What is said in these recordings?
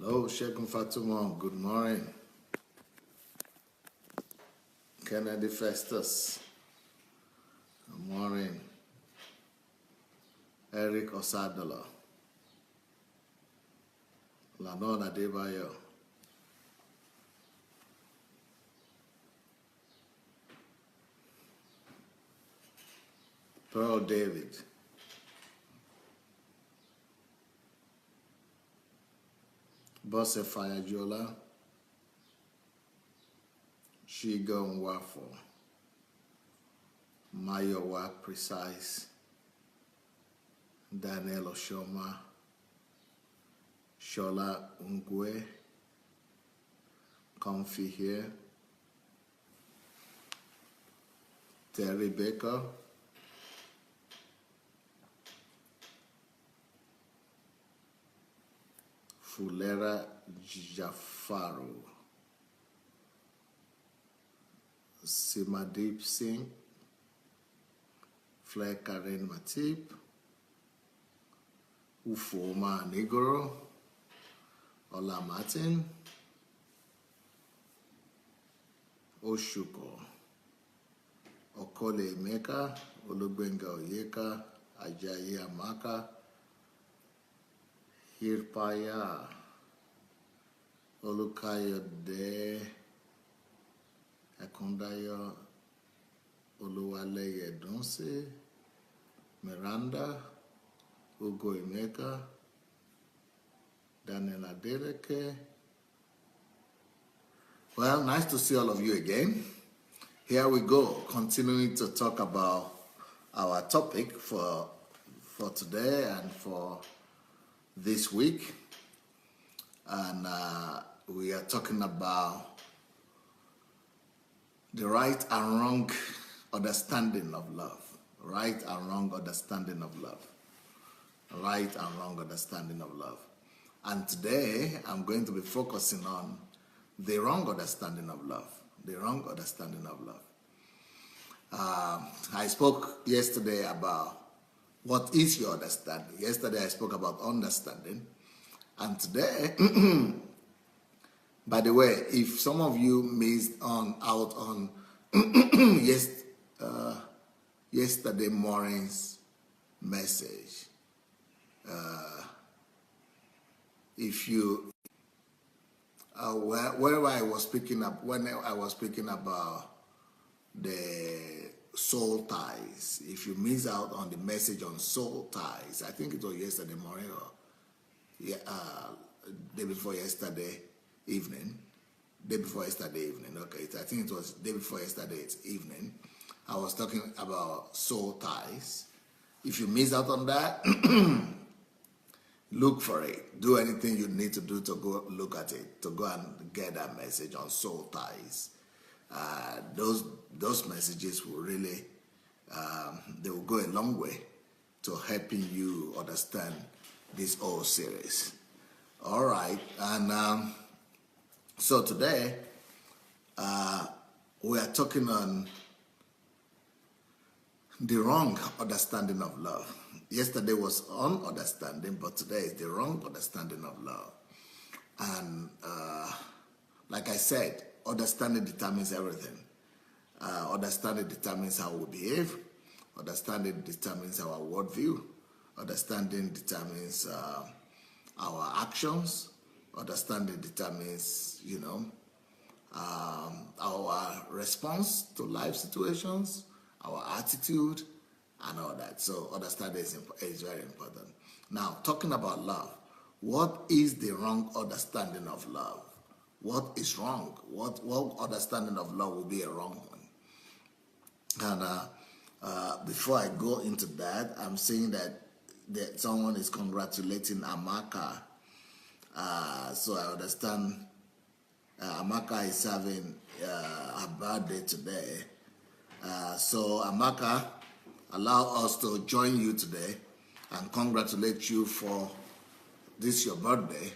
Hello, Sheikh Fatima. Good morning. Kennedy Festus. Good morning. Eric Osadolo. Lanon Adebayo. Pearl David. Bosse Fayajola. Shigon Wafo. Mayowa Precise. Daniel Oshoma. Shola Ungwe. Comfy here. Terry Baker. Fulera Jafaru. Simadeep Singh. Flair Karen Matip. Ufoma Nigoro. Ola Martin. Oshuko. Okole Emeka. Olugbenga Oyeka. Ajayi Amaka. Hirpaya. Olukayode. Akundayo. Oluwaleye Donse. Miranda. Ugo Emeka. Daniel Adeleke. Well, nice to see all of you again. Here we go, continuing to talk about our topic for today and for this week. And we are talking about the right and wrong understanding of love. Right and wrong understanding of love. Right and wrong understanding of love. And today, I'm going to be focusing on the wrong understanding of love. The wrong understanding of love. I spoke yesterday about what is your understanding. Yesterday, I spoke about understanding. And today, by the way, if some of you missed out on yesterday morning's message, if you when I was speaking about the soul ties, if you miss out on the message on soul ties, I think it was yesterday morning or day before yesterday evening. Okay, I think it was day before yesterday's evening. I was talking about soul ties. If you miss out on that, look for it. Do anything you need to do to go look at it, to go and get that message on soul ties. Those messages will really, they will go a long way to helping you understand this whole series. All right, and so today we are talking on the wrong understanding of love. Yesterday was on understanding, but today is the wrong understanding of love. And like I said, understanding determines everything. Understanding determines how we behave. Understanding determines our worldview. Understanding determines our actions. Understanding determines, our response to life situations, our attitude, and all that. So understanding is very important. Now, talking about love, what is the wrong understanding of love? What is wrong? What understanding of love will be a wrong one? And before I go into that, I'm saying that someone is congratulating Amaka. So I understand Amaka is having her birthday today. So Amaka, allow us to join you today and congratulate you for this your birthday.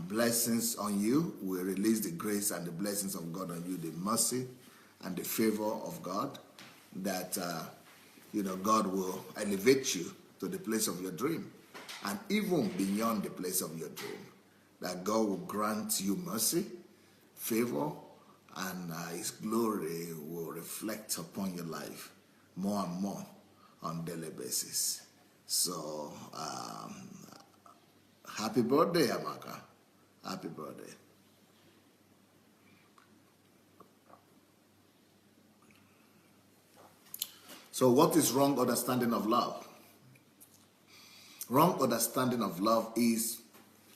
Blessings on you. We release the grace and the blessings of God on you, the mercy and the favor of God, that God will elevate you to the place of your dream and even beyond the place of your dream. that God will grant you mercy, favor, and His glory will reflect upon your life more and more on a daily basis. So, happy birthday, Amaka. Happy birthday. So what is wrong understanding of love? Wrong understanding of love is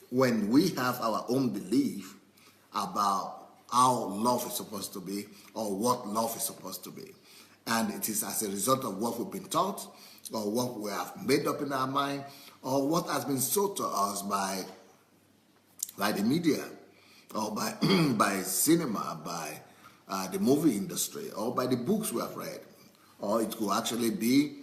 when we have our own belief about how love is supposed to be or what love is supposed to be. And it is as a result of what we've been taught or what we have made up in our mind or what has been sold to us by the media or by, by cinema, by the movie industry or by the books we have read. Or it could actually be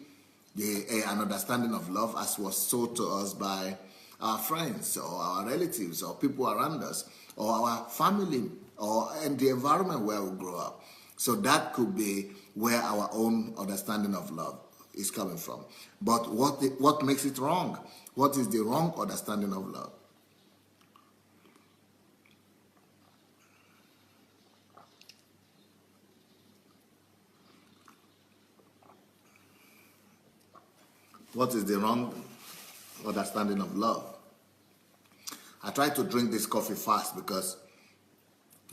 an understanding of love as was sold to us by our friends or our relatives or people around us or our family or in the environment where we grow up. So that could be where our own understanding of love is coming from. But what makes it wrong? What is the wrong understanding of love? What is the wrong understanding of love? I try to drink this coffee fast because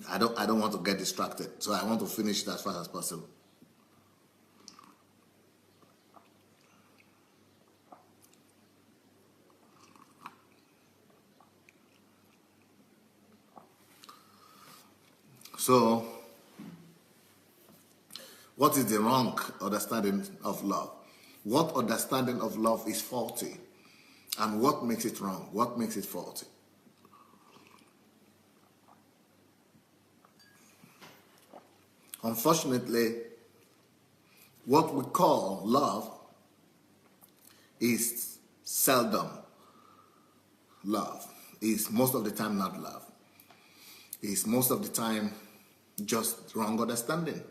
I don't want to get distracted. So I want to finish it as fast as possible. So, what is the wrong understanding of love? What understanding of love is faulty? And what makes it wrong? What makes it faulty? Unfortunately, what we call love is seldom love. Is most of the time not love. Is most of the time just wrong understanding.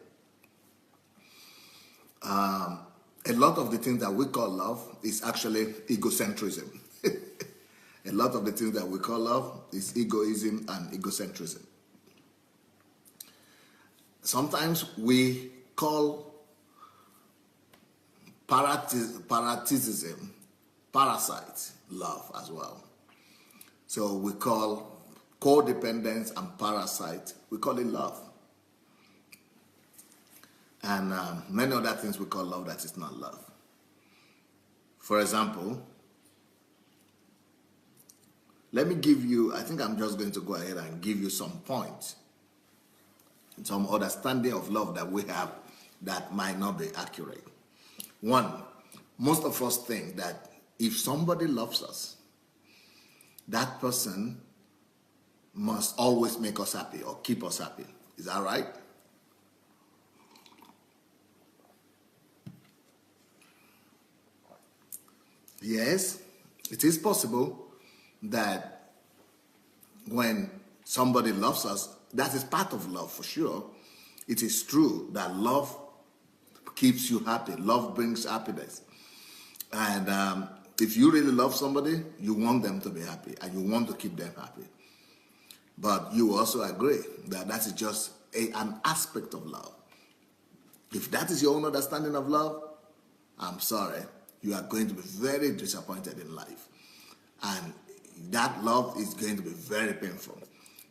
A lot of the things that we call love is actually egocentrism. A lot of the things that we call love is egoism and egocentrism. Sometimes we call parasitism, parasite love as well. So we call codependence and parasite, we call it love. And many other things we call love that is not love. For example, let me give you, I think I'm just going to go ahead and give you some points, some understanding of love that we have that might not be accurate. One, most of us think that if somebody loves us, that person must always make us happy or keep us happy. Is that right? Yes, it is possible that when somebody loves us, that is part of love for sure. It is true that love keeps you happy. Love brings happiness. And if you really love somebody, you want them to be happy and you want to keep them happy. But you also agree that that is just an aspect of love. If that is your own understanding of love, I'm sorry, you are going to be very disappointed in life. And that love is going to be very painful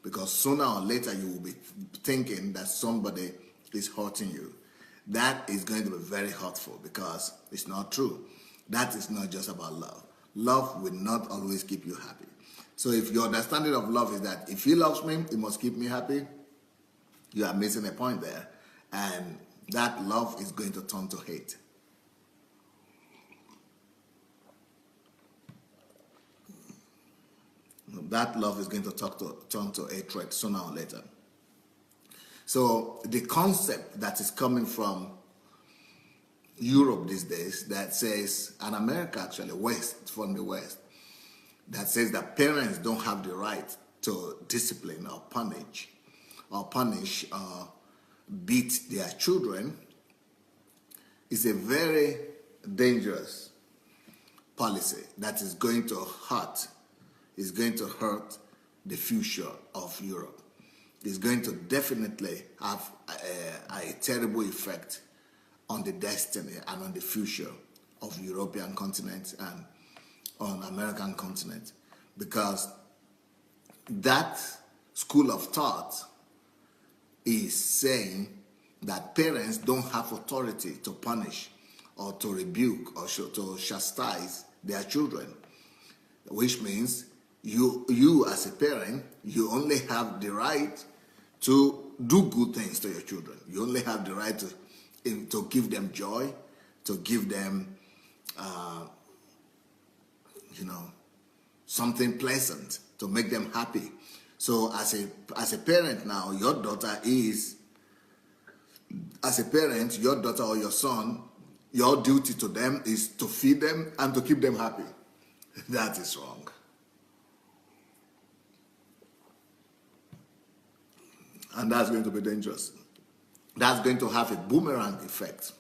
because sooner or later you will be thinking that somebody is hurting you. That is going to be very hurtful because it's not true. That is not just about love. Love will not always keep you happy. So if your understanding of love is that if he loves me, he must keep me happy, you are missing a point there. And that love is going to turn to hate. That love is going to turn to hatred sooner or later. So the concept that is coming from Europe these days that says, and America actually, from the West, that says that parents don't have the right to discipline or punish or beat their children is a very dangerous policy that is going to hurt the future of Europe. It's going to definitely have a terrible effect on the destiny and on the future of European continent and on American continent, because that school of thought is saying that parents don't have authority to punish or to rebuke or to chastise their children, which means you as a parent, you only have the right to do good things to your children. You only have the right to give them joy, to give them, something pleasant, to make them happy. So as a parent now, your daughter or your son, your duty to them is to feed them and to keep them happy. That is wrong. And that's going to be dangerous. That's going to have a boomerang effect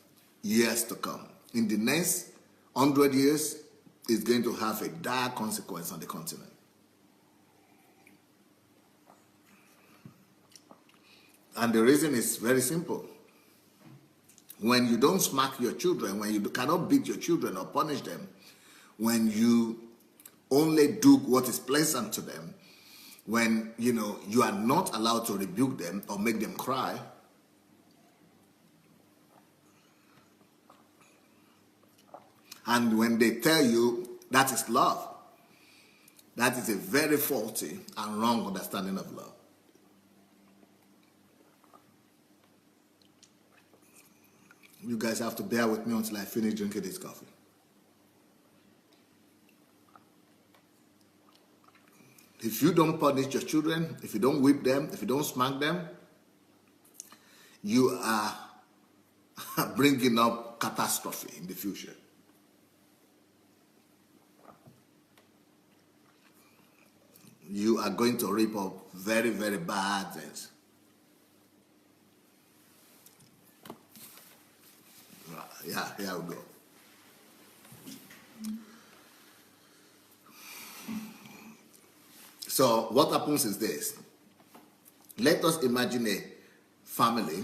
years to come. In the next 100 years, it's going to have a dire consequence on the continent. And the reason is very simple. When you don't smack your children, when you cannot beat your children or punish them, when you only do what is pleasant to them, when you are not allowed to rebuke them or make them cry, and when they tell you that is love, that is a very faulty and wrong understanding of love. You guys have to bear with me until I finish drinking this coffee. If you don't punish your children, if you don't whip them, if you don't smack them, you are bringing up catastrophe in the future. You are going to reap up very, very bad things. Yeah, here we go. So what happens is this. Let us imagine a family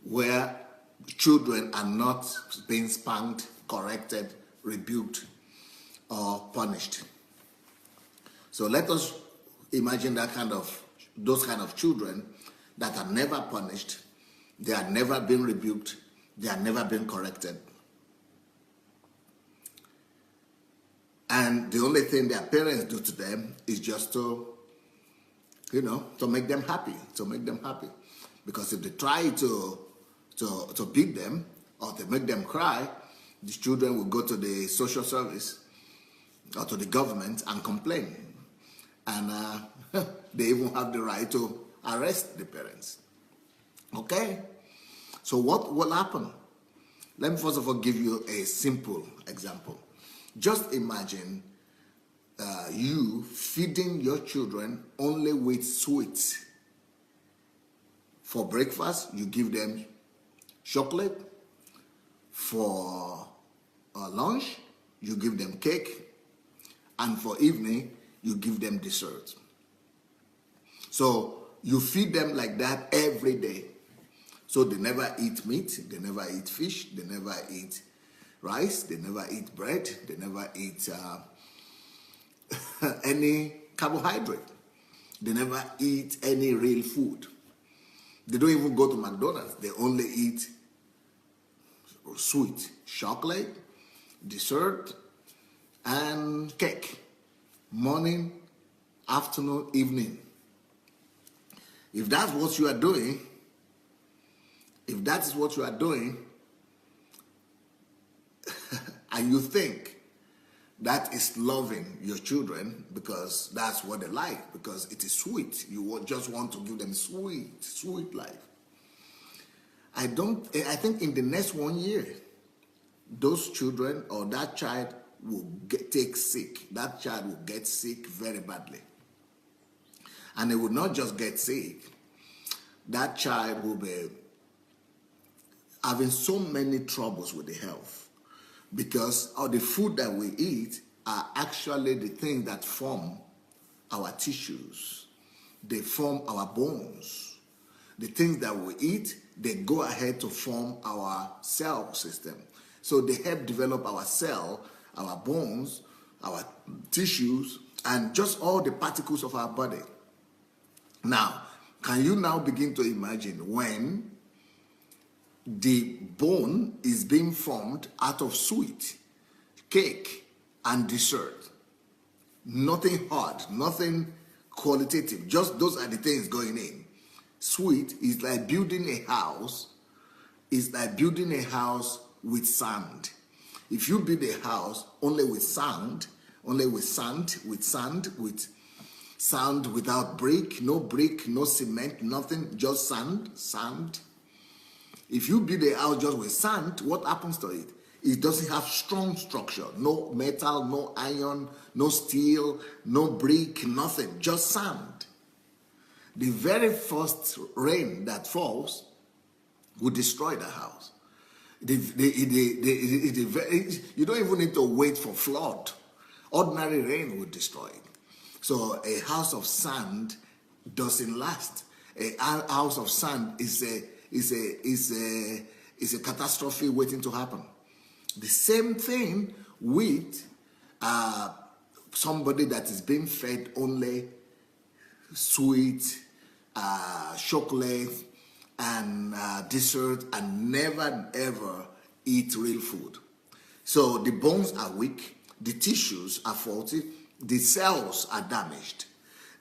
where children are not being spanked, corrected, rebuked, or punished. So let us imagine those kind of children that are never punished, they are never been rebuked, they are never been corrected. And the only thing their parents do to them is just to make them happy, Because if they try to beat them or to make them cry, these children will go to the social service or to the government and complain. And they even have the right to arrest the parents. Okay? So what will happen? Let me first of all give you a simple example. Just imagine you feeding your children only with sweets. For breakfast, you give them chocolate. For lunch, you give them cake. And for evening, you give them dessert. So you feed them like that every day. So they never eat meat, they never eat fish, they never eat rice, they never eat bread, they never eat any carbohydrate. They never eat any real food. They don't even go to McDonald's. They only eat sweet, chocolate, dessert, and cake. Morning, afternoon, evening. If that's what you are doing, if that is what you are doing, and you think that is loving your children because that's what they like, because it is sweet, you just want to give them sweet life. I think in the next 1 year, those children or that child will take sick. That child will get sick very badly. And it will not just get sick. That child will be having so many troubles with the health because all the food that we eat are actually the things that form our tissues. They form our bones. The things that we eat, they go ahead to form our cell system. So they help develop our cell, our bones, our tissues, and just all the particles of our body. Now, can you now begin to imagine when the bone is being formed out of sweet, cake, and dessert? Nothing hard, nothing qualitative, just those are the things going in. Sweet is like building a house, it's like building a house with sand. If you build a house only with sand, with sand without brick, no cement, nothing, just sand. If you build a house just with sand, what happens to it? It doesn't have strong structure. No metal, no iron, no steel, no brick, nothing, just sand. The very first rain that falls will destroy the house. You don't even need to wait for flood. Ordinary rain will destroy it. So a house of sand doesn't last. A house of sand is a catastrophe waiting to happen. The same thing with somebody that is being fed only sweet, chocolate, and dessert, and never ever eat real food. So the bones are weak, the tissues are faulty, the cells are damaged,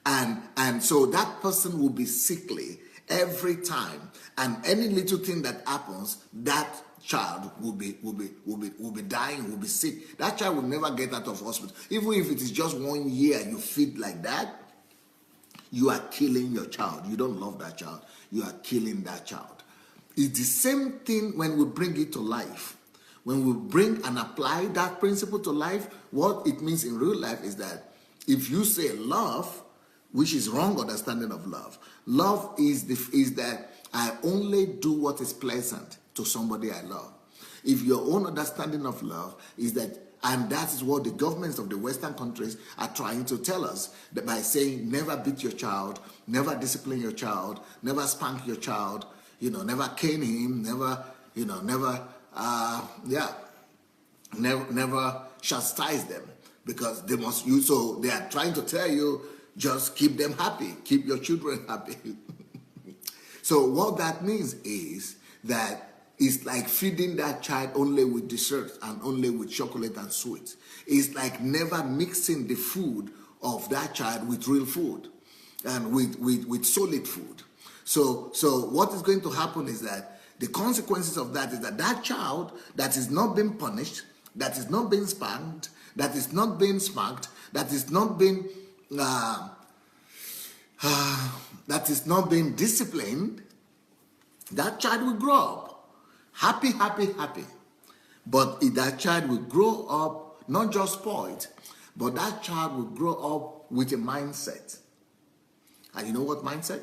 and so that person will be sickly every time, and any little thing that happens, that child will be dying, will be sick. That child will never get out of hospital. Even if it is just 1 year you feed like that, you are killing your child. You don't love that child. You are killing that child. It's the same thing when we bring it to life. When we bring and apply that principle to life, what it means in real life is that if you say love, which is wrong understanding of love, love is that I only do what is pleasant to somebody I love. If your own understanding of love is that, and that is what the governments of the Western countries are trying to tell us, that by saying never beat your child, never discipline your child, never spank your child, never cane him, never chastise them, because they must use. So they are trying to tell you, just keep them happy, keep your children happy. So what that means is that it's like feeding that child only with dessert and only with chocolate and sweets. It's like never mixing the food of that child with real food and with solid food. So what is going to happen is that the consequences of that is that that child that is not being punished, that is not being spanked, that is not being smacked, that is not being disciplined, that child will grow up happy. But that child will grow up not just spoiled, but that child will grow up with a mindset. And you know what mindset?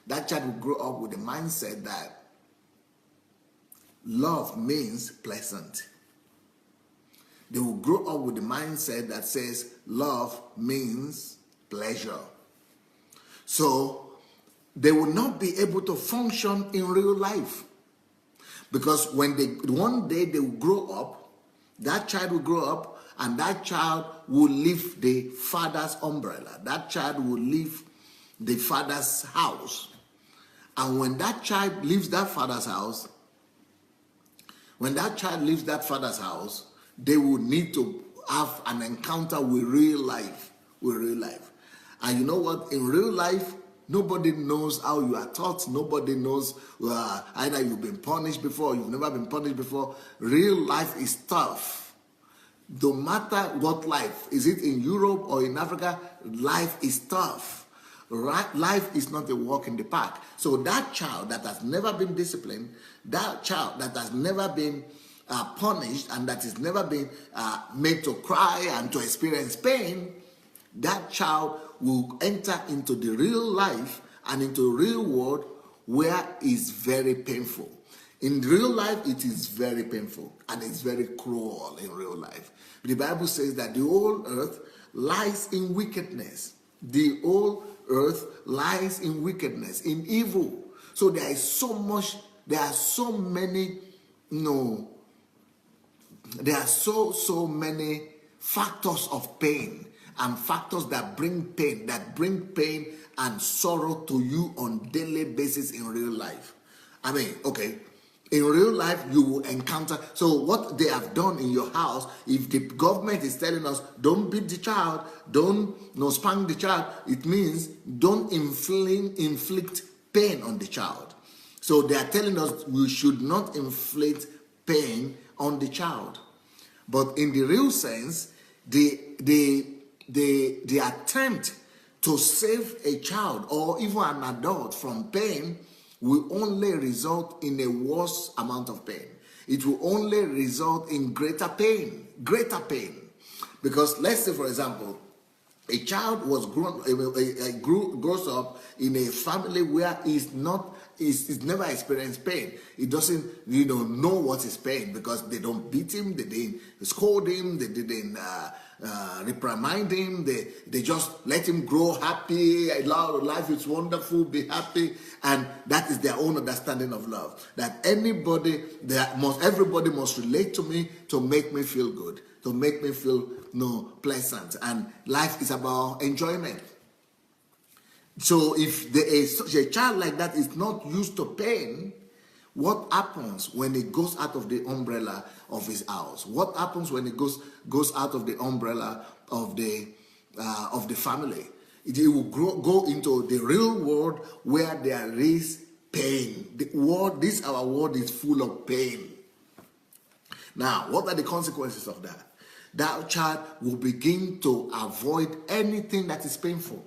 That child will grow up with a mindset that love means pleasant. They will grow up with the mindset that says love means pleasure. So they will not be able to function in real life. Because one day they will grow up, that child will grow up, and that child will leave the father's umbrella. That child will leave the father's house. And when that child leaves that father's house, they will need to have an encounter with real life. And you know what? In real life, nobody knows how you are taught. Nobody knows either you've been punished before or you've never been punished before. Real life is tough. No matter what life, is it in Europe or in Africa, life is tough. Right? Life is not a walk in the park. So that child that has never been disciplined, that child that has never been punished and that has never been made to cry and to experience pain, that child will enter into the real life and into the real world where it's very painful. In real life, it is very painful and it's very cruel in real life. The Bible says that the whole earth lies in wickedness. The whole earth lies in wickedness, in evil. So there are so many, there are so many factors of pain and factors that bring pain and sorrow to you on daily basis in real life. I mean, okay, in real life you will encounter, so what they have done in your house, if the government is telling us don't beat the child, don't spank the child, it means don't inflict pain on the child. So they are telling us we should not inflict pain on the child. But in the real sense, the attempt to save a child or even an adult from pain will only result in a worse amount of pain. It will only result in greater pain. Because let's say, for example, a child grows up in a family where he's never experienced pain. He doesn't know what is pain, because they don't beat him, they didn't scold him, they didn't reprimand him, they just let him grow happy. Life is wonderful, be happy. And that is their own understanding of love, that everybody must relate to me to make me feel good, to make me feel pleasant, and life is about enjoyment. So if a child like that is not used to pain, what happens when it goes out of the umbrella of his house? What happens when it goes out of the umbrella of the family? It will go into the real world where there is pain. Our world is full of pain. Now, what are the consequences of that? That child will begin to avoid anything that is painful.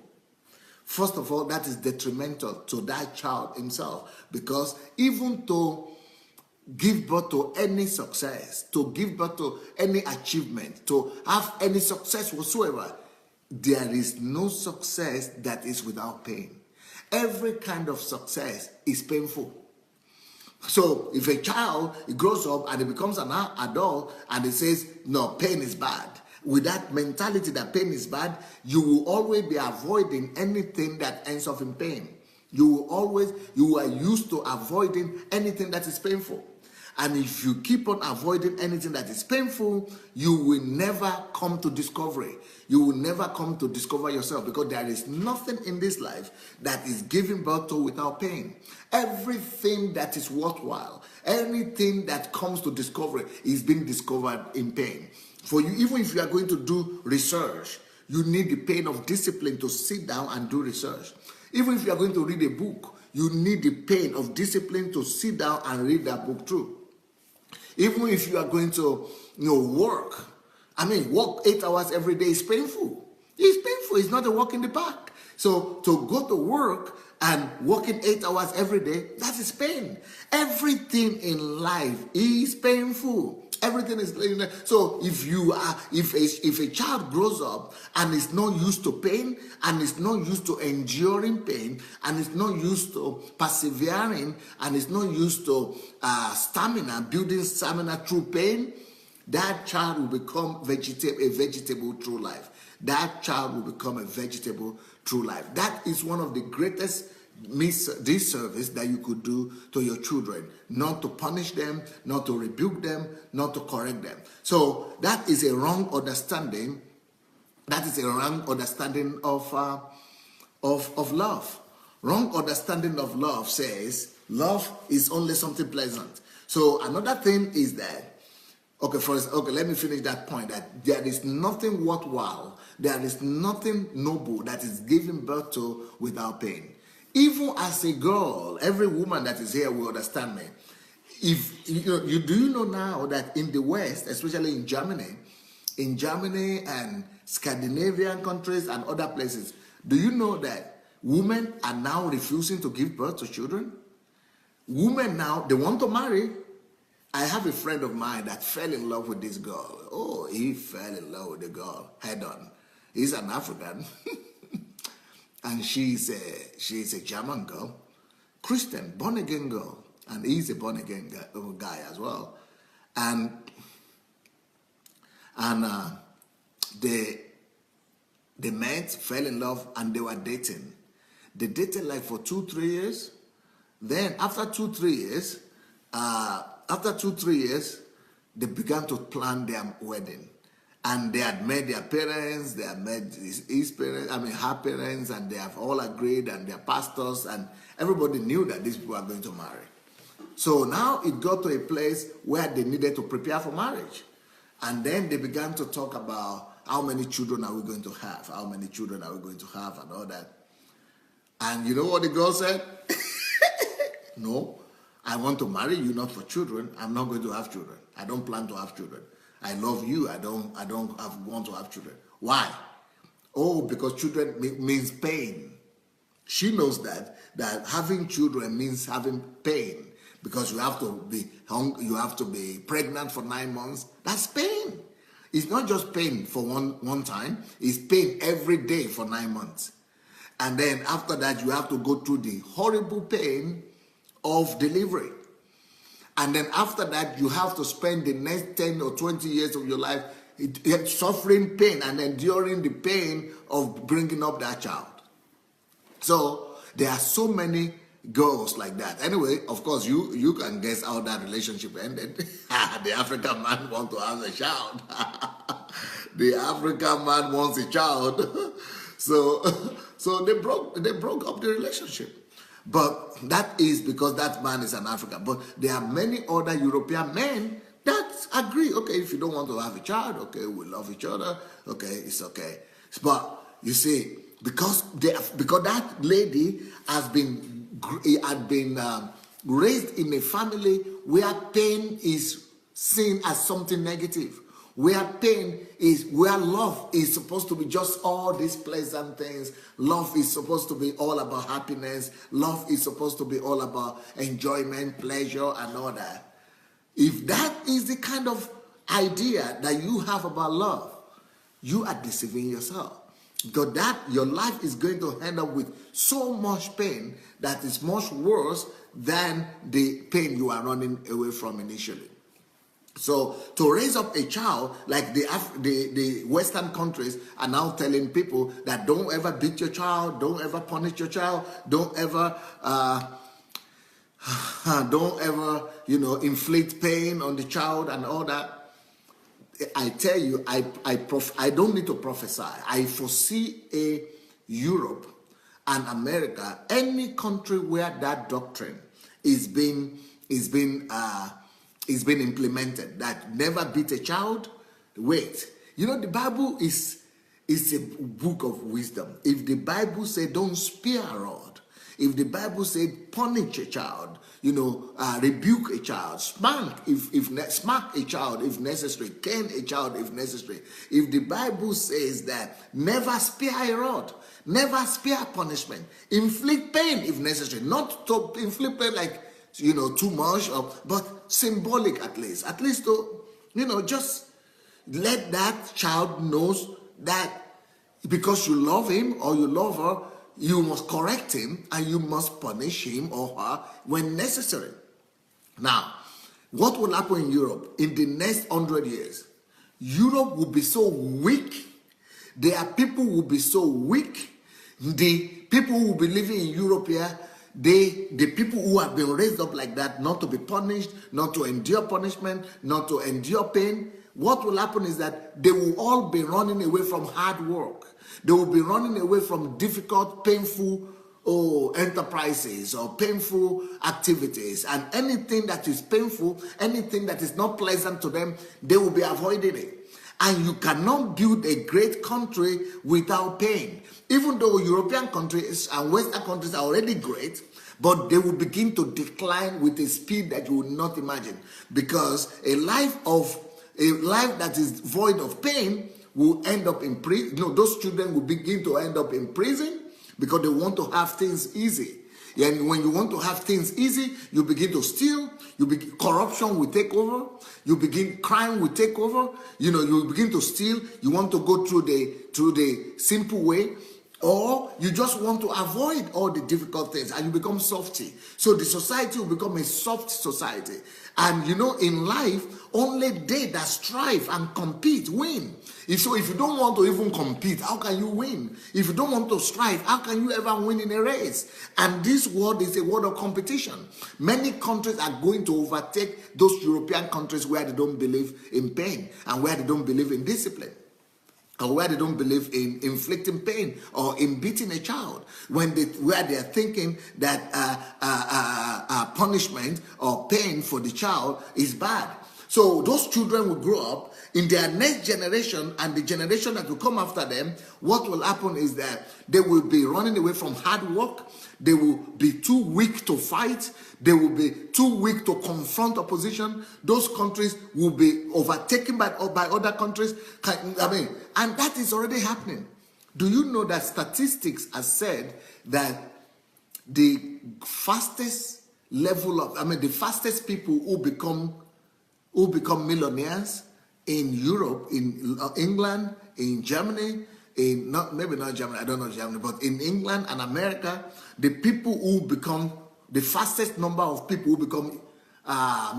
First of all, that is detrimental to that child himself, because even to give birth to any success, to give birth to any achievement, to have any success whatsoever, there is no success that is without pain. Every kind of success is painful. So if a child grows up and he becomes an adult and he says, no, pain is bad, with that mentality that pain is bad, you will always be avoiding anything that ends up in pain. You are used to avoiding anything that is painful. And if you keep on avoiding anything that is painful, you will never come to discovery. You will never come to discover yourself, because there is nothing in this life that is given birth to without pain. Everything that is worthwhile, anything that comes to discovery is being discovered in pain. For you, even if you are going to do research, you need the pain of discipline to sit down and do research. Even if you are going to read a book, you need the pain of discipline to sit down and read that book through. Even if you are going to work, work 8 hours every day is painful. It's painful. It's not a walk in the park. So to go to work and working 8 hours every day, that is pain. Everything in life is painful. Everything is so. If a child grows up and is not used to pain, and is not used to enduring pain, and is not used to persevering, and is not used to building stamina through pain, that child will become a vegetable through life. That child will become a vegetable through life. That is one of the greatest disservice that you could do to your children, not to punish them, not to rebuke them, not to correct them. So that is a wrong understanding. That is a wrong understanding of love. Wrong understanding of love says love is only something pleasant. So another thing is that, let me finish that point, that there is nothing worthwhile, there is nothing noble that is given birth to without pain. Even as a girl, every woman that is here will understand me. If you do know now that in the West, especially in Germany and Scandinavian countries and other places, do you know that women are now refusing to give birth to children? Women now, they want to marry. I have a friend of mine that fell in love with this girl. Oh, he fell in love with the girl head on. He's an African. And she's a German girl, Christian, born-again girl. And he's a born-again guy as well. And They met, fell in love, and they were dating. They dated like for 2-3 years. Then after 2-3 years, they began to plan their wedding. And they had met their parents, they had met his parents, her parents, and they have all agreed, and their pastors, and everybody knew that these people are going to marry. So now it got to a place where they needed to prepare for marriage. And then they began to talk about how many children are we going to have, and all that. And you know what the girl said? No, I want to marry you not for children. I'm not going to have children. I don't plan to have children. I love you. I don't want to have children. Why? Oh, because children means pain. She knows that having children means having pain, because you have to be pregnant for 9 months. That's pain. It's not just pain for one time. It's pain every day for 9 months. And then after that, you have to go through the horrible pain of delivery. And then after that, you have to spend the next 10 or 20 years of your life suffering pain and enduring the pain of bringing up that child. So there are so many girls like that. Anyway, of course, you can guess how that relationship ended. The African man wants to have a child. The African man wants a child. So they broke up the relationship. But that is because that man is an African. But there are many other European men that agree. Okay, if you don't want to have a child, okay, we love each other. Okay, it's okay. But you see, because that lady had been raised in a family where pain is seen as something negative. Where love is supposed to be just all these pleasant things. Love is supposed to be all about happiness. Love is supposed to be all about enjoyment, pleasure, and all that. If that is the kind of idea that you have about love, you are deceiving yourself. Because your life is going to end up with so much pain that is much worse than the pain you are running away from initially. So to raise up a child, like the Western countries are now telling people that don't ever beat your child, don't ever punish your child, don't ever inflict pain on the child and all that. I tell you, I don't need to prophesy. I foresee a Europe and America, any country where that doctrine is being implemented, that never beat a child. Wait, the Bible is a book of wisdom. If the Bible says don't spare a rod, if the Bible says punish a child, rebuke a child, smack a child if necessary, cane a child if necessary. If the Bible says that never spare a rod, never spare punishment, inflict pain if necessary, not to inflict pain like too much, but symbolic at least to, just let that child knows that because you love him or you love her, you must correct him and you must punish him or her when necessary. Now, what will happen in Europe in the next 100 years? Europe will be so weak. Their people will be so weak. The people who will be living in Europe here, the people who have been raised up like that, not to be punished, not to endure punishment, not to endure pain, what will happen is that they will all be running away from hard work. They will be running away from difficult, painful enterprises or painful activities. And anything that is painful, anything that is not pleasant to them, they will be avoiding it. And you cannot build a great country without pain. Even though European countries and Western countries are already great, but they will begin to decline with a speed that you would not imagine. Because a life that is void of pain will end up in prison. Those children will begin to end up in prison because they want to have things easy. And when you want to have things easy, you begin to steal. Corruption will take over. Crime will take over. You begin to steal. You want to go through the simple way. Or you just want to avoid all the difficult things and you become softy. So the society will become a soft society. And you know, in life, only they that strive and compete win. If you don't want to even compete, how can you win? If you don't want to strive, how can you ever win in a race? And this world is a world of competition. Many countries are going to overtake those European countries where they don't believe in pain and where they don't believe in discipline, or where they don't believe in inflicting pain or in beating a child, where they are thinking that punishment or pain for the child is bad. So those children will grow up in their next generation, and the generation that will come after them. What will happen is that they will be running away from hard work. They will be too weak to fight. They will be too weak to confront opposition. Those countries will be overtaken by other countries. And that is already happening. Do you know that statistics have said that the fastest the fastest people who become millionaires in Europe, in England, in Germany, maybe not Germany, I don't know Germany, but in England and America, the people who become, the fastest number of people who become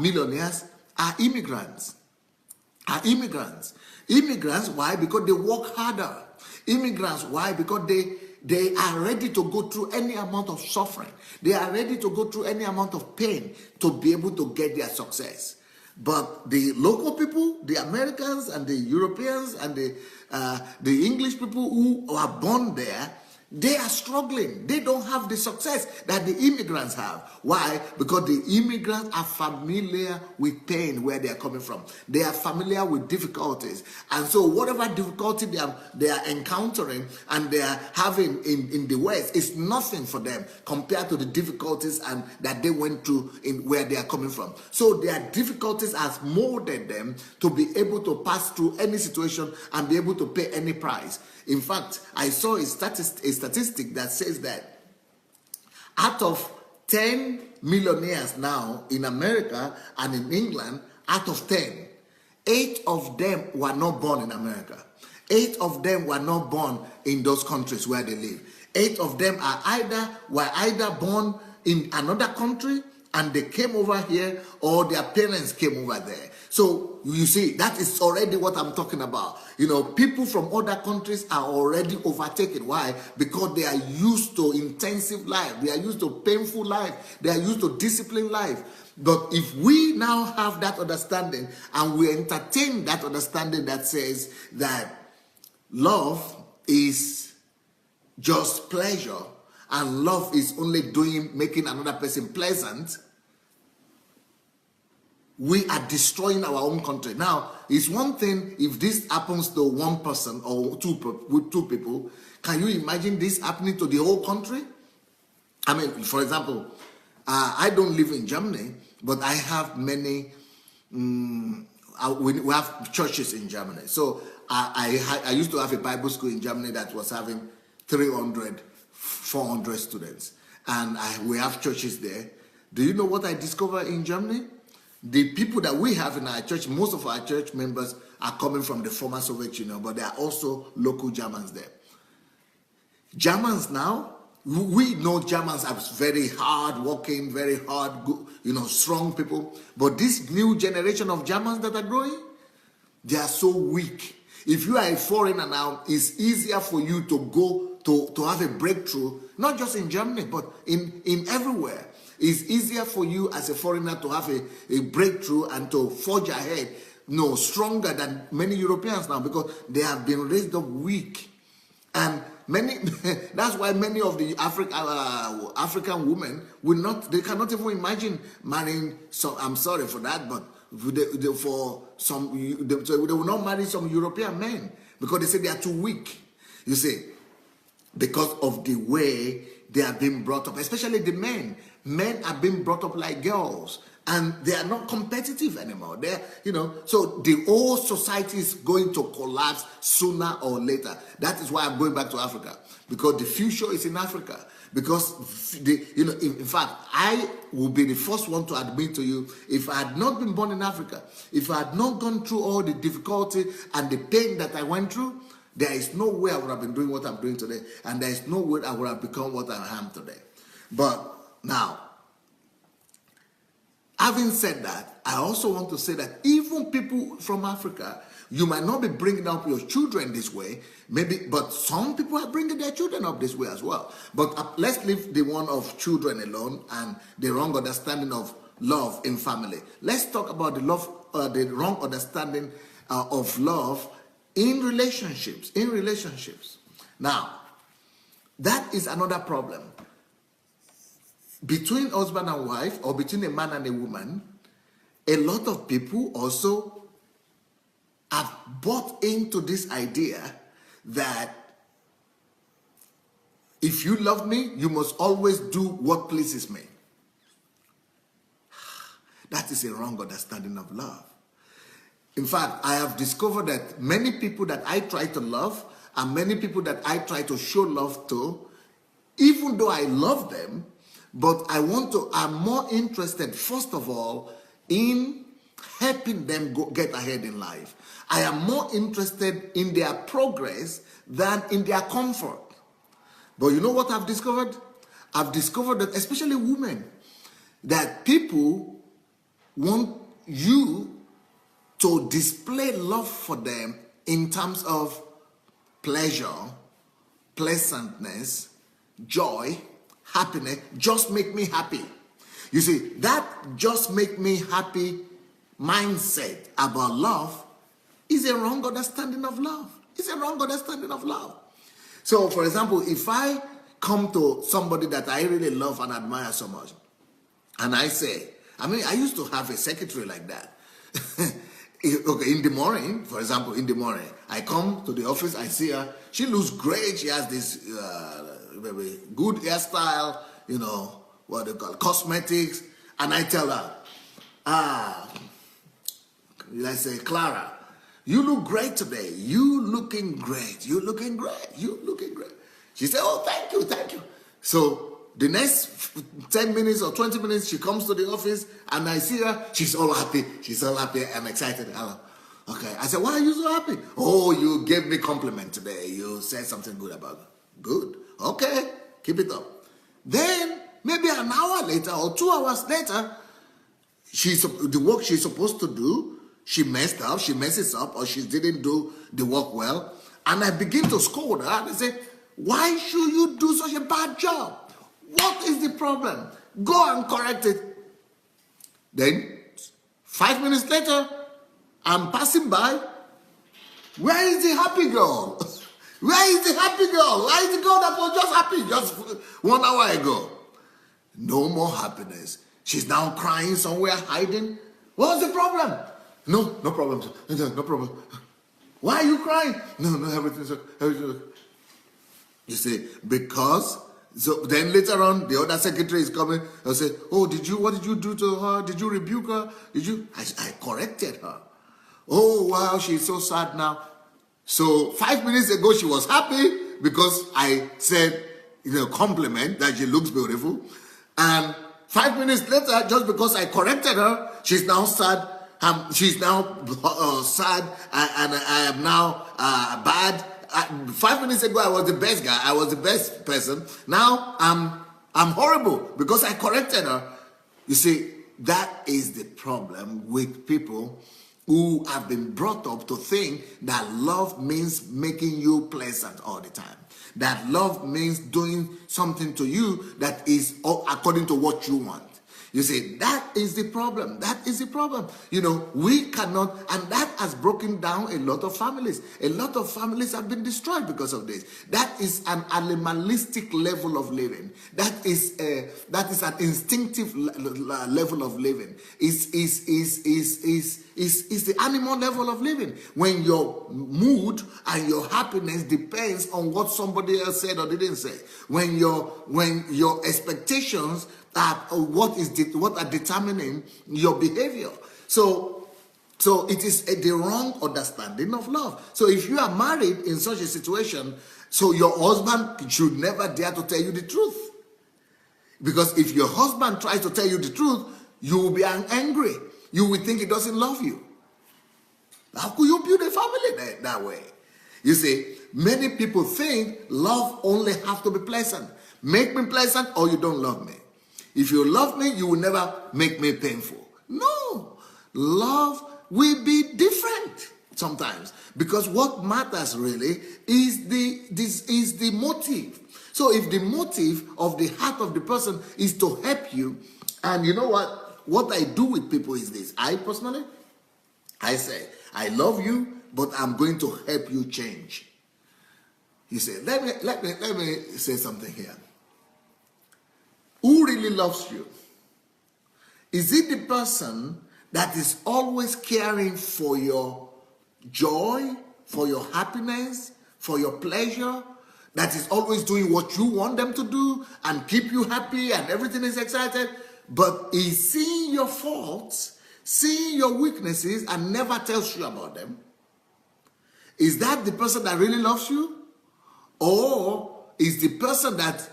millionaires are immigrants. Immigrants, why? Because they work harder. Immigrants, why? Because they are ready to go through any amount of suffering. They are ready to go through any amount of pain to be able to get their success. But the local people, the Americans and the Europeans and the English people who are born there, they are struggling. They don't have the success that the immigrants have. Why? Because the immigrants are familiar with pain where they are coming from. They are familiar with difficulties. And so whatever difficulty they are encountering and they are having in the West is nothing for them compared to the difficulties and that they went through in where they are coming from. So their difficulties has molded them to be able to pass through any situation and be able to pay any price. In fact, I saw a statistic that says that out of 10 millionaires now in America and in England, out of 10, 8 of them were not born in America. 8 of them were not born in those countries where they live. 8 of them were either born in another country and they came over here, or their parents came over there. So you see, that is already what I'm talking about. You know, people from other countries are already overtaken. Why? Because they are used to intensive life. They are used to painful life. They are used to disciplined life. But if we now have that understanding and we entertain that understanding that says that love is just pleasure and love is only making another person pleasant, we are destroying our own country. Now, it's one thing if this happens to one person or with two people. Can you imagine this happening to the whole country? I mean, for example, I don't live in Germany, but I have many, we have churches in Germany. So I used to have a Bible school in Germany that was having 300, 400 students. And we have churches there. Do you know what I discovered in Germany? The people that we have in our church, most of our church members are coming from the former Soviet Union, but there are also local Germans there. Germans now, we know Germans are very hard working, very hard, strong people. But this new generation of Germans that are growing, they are so weak. If you are a foreigner now, it's easier for you to go to have a breakthrough, not just in Germany, but in everywhere. It's easier for you as a foreigner to have a breakthrough and to forge ahead, stronger than many Europeans now, because they have been raised up weak. And that's why many of the African women they cannot even imagine marrying I'm sorry for that, but they will not marry some European men because they say they are too weak. You see, because of the way they are being brought up, especially the men. Men are being brought up like girls, and they are not competitive anymore. So the whole society is going to collapse sooner or later. That is why I'm going back to Africa, because the future is in Africa. Because in fact, I will be the first one to admit to you, if I had not been born in Africa, if I had not gone through all the difficulty and the pain that I went through, There is no way I would have been doing what I'm doing today, and there is no way I would have become what I am today. But now, having said that, I also want to say that even people from Africa, you might not be bringing up your children this way, maybe, but some people are bringing their children up this way as well. But let's leave the one of children alone and the wrong understanding of love in family. Let's talk about the wrong understanding of love in relationships. Now, that is another problem. Between husband and wife, or between a man and a woman, a lot of people also have bought into this idea that if you love me, you must always do what pleases me. That is a wrong understanding of love. In fact, I have discovered that many people that I try to love and many people that I try to show love to, even though I love them, but I'm more interested, first of all, in helping them get ahead in life. I am more interested in their progress than in their comfort. But you know what I've discovered? I've discovered that, especially women, that people want you to display love for them in terms of pleasure, pleasantness, joy, happiness. Just make me happy. You see, that just make me happy mindset about love is a wrong understanding of love. It's a wrong understanding of love. So, for example, if I come to somebody that I really love and admire so much, and I say, I used to have a secretary like that. Okay, in the morning, for example, I come to the office, I see her, she looks great, she has this very good hairstyle, what they call cosmetics, and I tell her, let's say, Clara, you look great today, you looking great. She said, oh, thank you. So the next 10 minutes or 20 minutes, she comes to the office and I see her. She's all happy and excited. Okay. I said, why are you so happy? Oh, you gave me compliment today. You said something good about me. Good. Okay. Keep it up. Then maybe an hour later or 2 hours later, the work she's supposed to do, she messes up, or she didn't do the work well. And I begin to scold her and I say, why should you do such a bad job? What is the problem? Go and correct it. Then, 5 minutes later, I'm passing by. Where is the happy girl? Where is the happy girl? Where is the girl that was just happy just 1 hour ago? No more happiness. She's now crying somewhere, hiding. What's the problem? No problem. No problem. Why are you crying? No, everything's okay. You see, because... So then later on, the other secretary is coming. I'll say, oh, what did you do to her? Did you rebuke her? I corrected her. Oh, wow, she's so sad now. So 5 minutes ago, she was happy because I said, compliment that she looks beautiful. And 5 minutes later, just because I corrected her, she's now sad. She's now sad and I am now bad. 5 minutes ago, I was the best guy. I was the best person. Now, I'm horrible because I corrected her. You see, that is the problem with people who have been brought up to think that love means making you pleasant all the time. That love means doing something to you that is according to what you want. You see, that is the problem. That is the problem. We cannot, and that has broken down a lot of families. A lot of families have been destroyed because of this. That is an animalistic level of living. That is an instinctive level of living. Is the animal level of living. When your mood and your happiness depends on what somebody else said or didn't say. When your expectations are what are determining your behavior. So it is the wrong understanding of love. So if you are married in such a situation, so your husband should never dare to tell you the truth. Because if your husband tries to tell you the truth, you will be angry. You will think he doesn't love you. How could you build a family that way? You see, many people think love only has to be pleasant. Make me pleasant or you don't love me. If you love me, you will never make me painful. No, love will be different sometimes, because what matters really is the motive. So if the motive of the heart of the person is to help you, and you know what I do with people is this. I personally, I say, I love you, but I'm going to help you change. You say, let me say something here. Who really loves you? Is it the person that is always caring for your joy, for your happiness, for your pleasure, that is always doing what you want them to do and keep you happy and everything is excited, but is seeing your faults, seeing your weaknesses and never tells you about them? Is that the person that really loves you? Or is the person that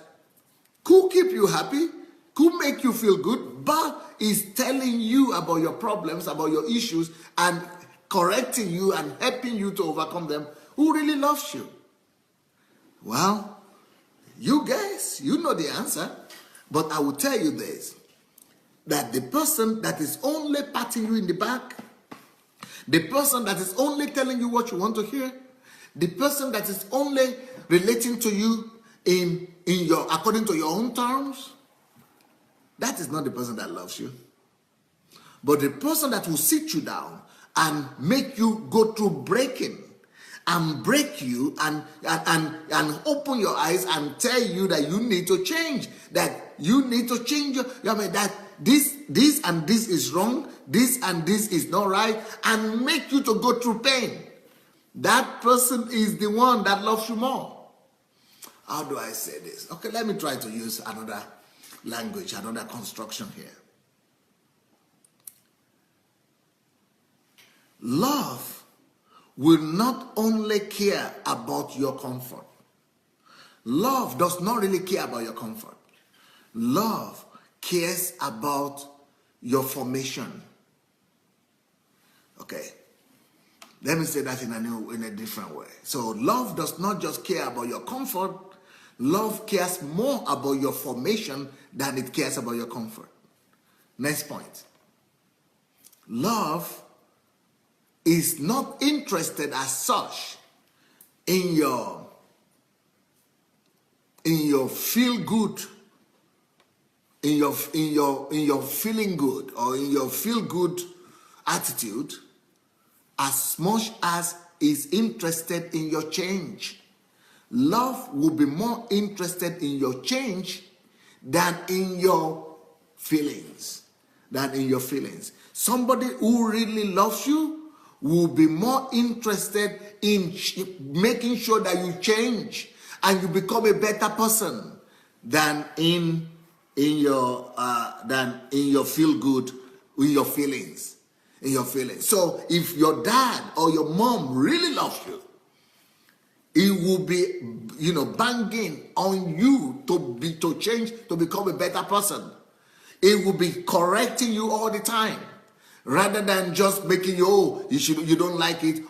could keep you happy, could make you feel good, but is telling you about your problems, about your issues, and correcting you and helping you to overcome them? Who really loves you? Well, you guys, you know the answer, but I will tell you this, that the person that is only patting you in the back, the person that is only telling you what you want to hear, the person that is only relating to you in your according to your own terms, that is not the person that loves you. But the person that will sit you down and make you go through breaking and break you and open your eyes and tell you that you need to change, that you need to change that this and this is wrong, this and this is not right, and make you to go through pain. That person is the one that loves you more. How do I say this? Okay, let me try to use another language, another construction here. Love will not only care about your comfort. Love does not really care about your comfort. Love cares about your formation. Okay. Let me say that in a different way. So love does not just care about your comfort. Love cares more about your formation than it cares about your comfort. Next point. Love is not interested as such in your feel good, in your feeling good, or in your feel good attitude, as much as is interested in your change. Love will be more interested in your change than in your feelings. Somebody who really loves you will be more interested in making sure that you change and you become a better person than in your feel good, in your feelings. So if your dad or your mom really loves you, it will be, banging on you to change, to become a better person. It will be correcting you all the time, rather than just making you, you don't like it. They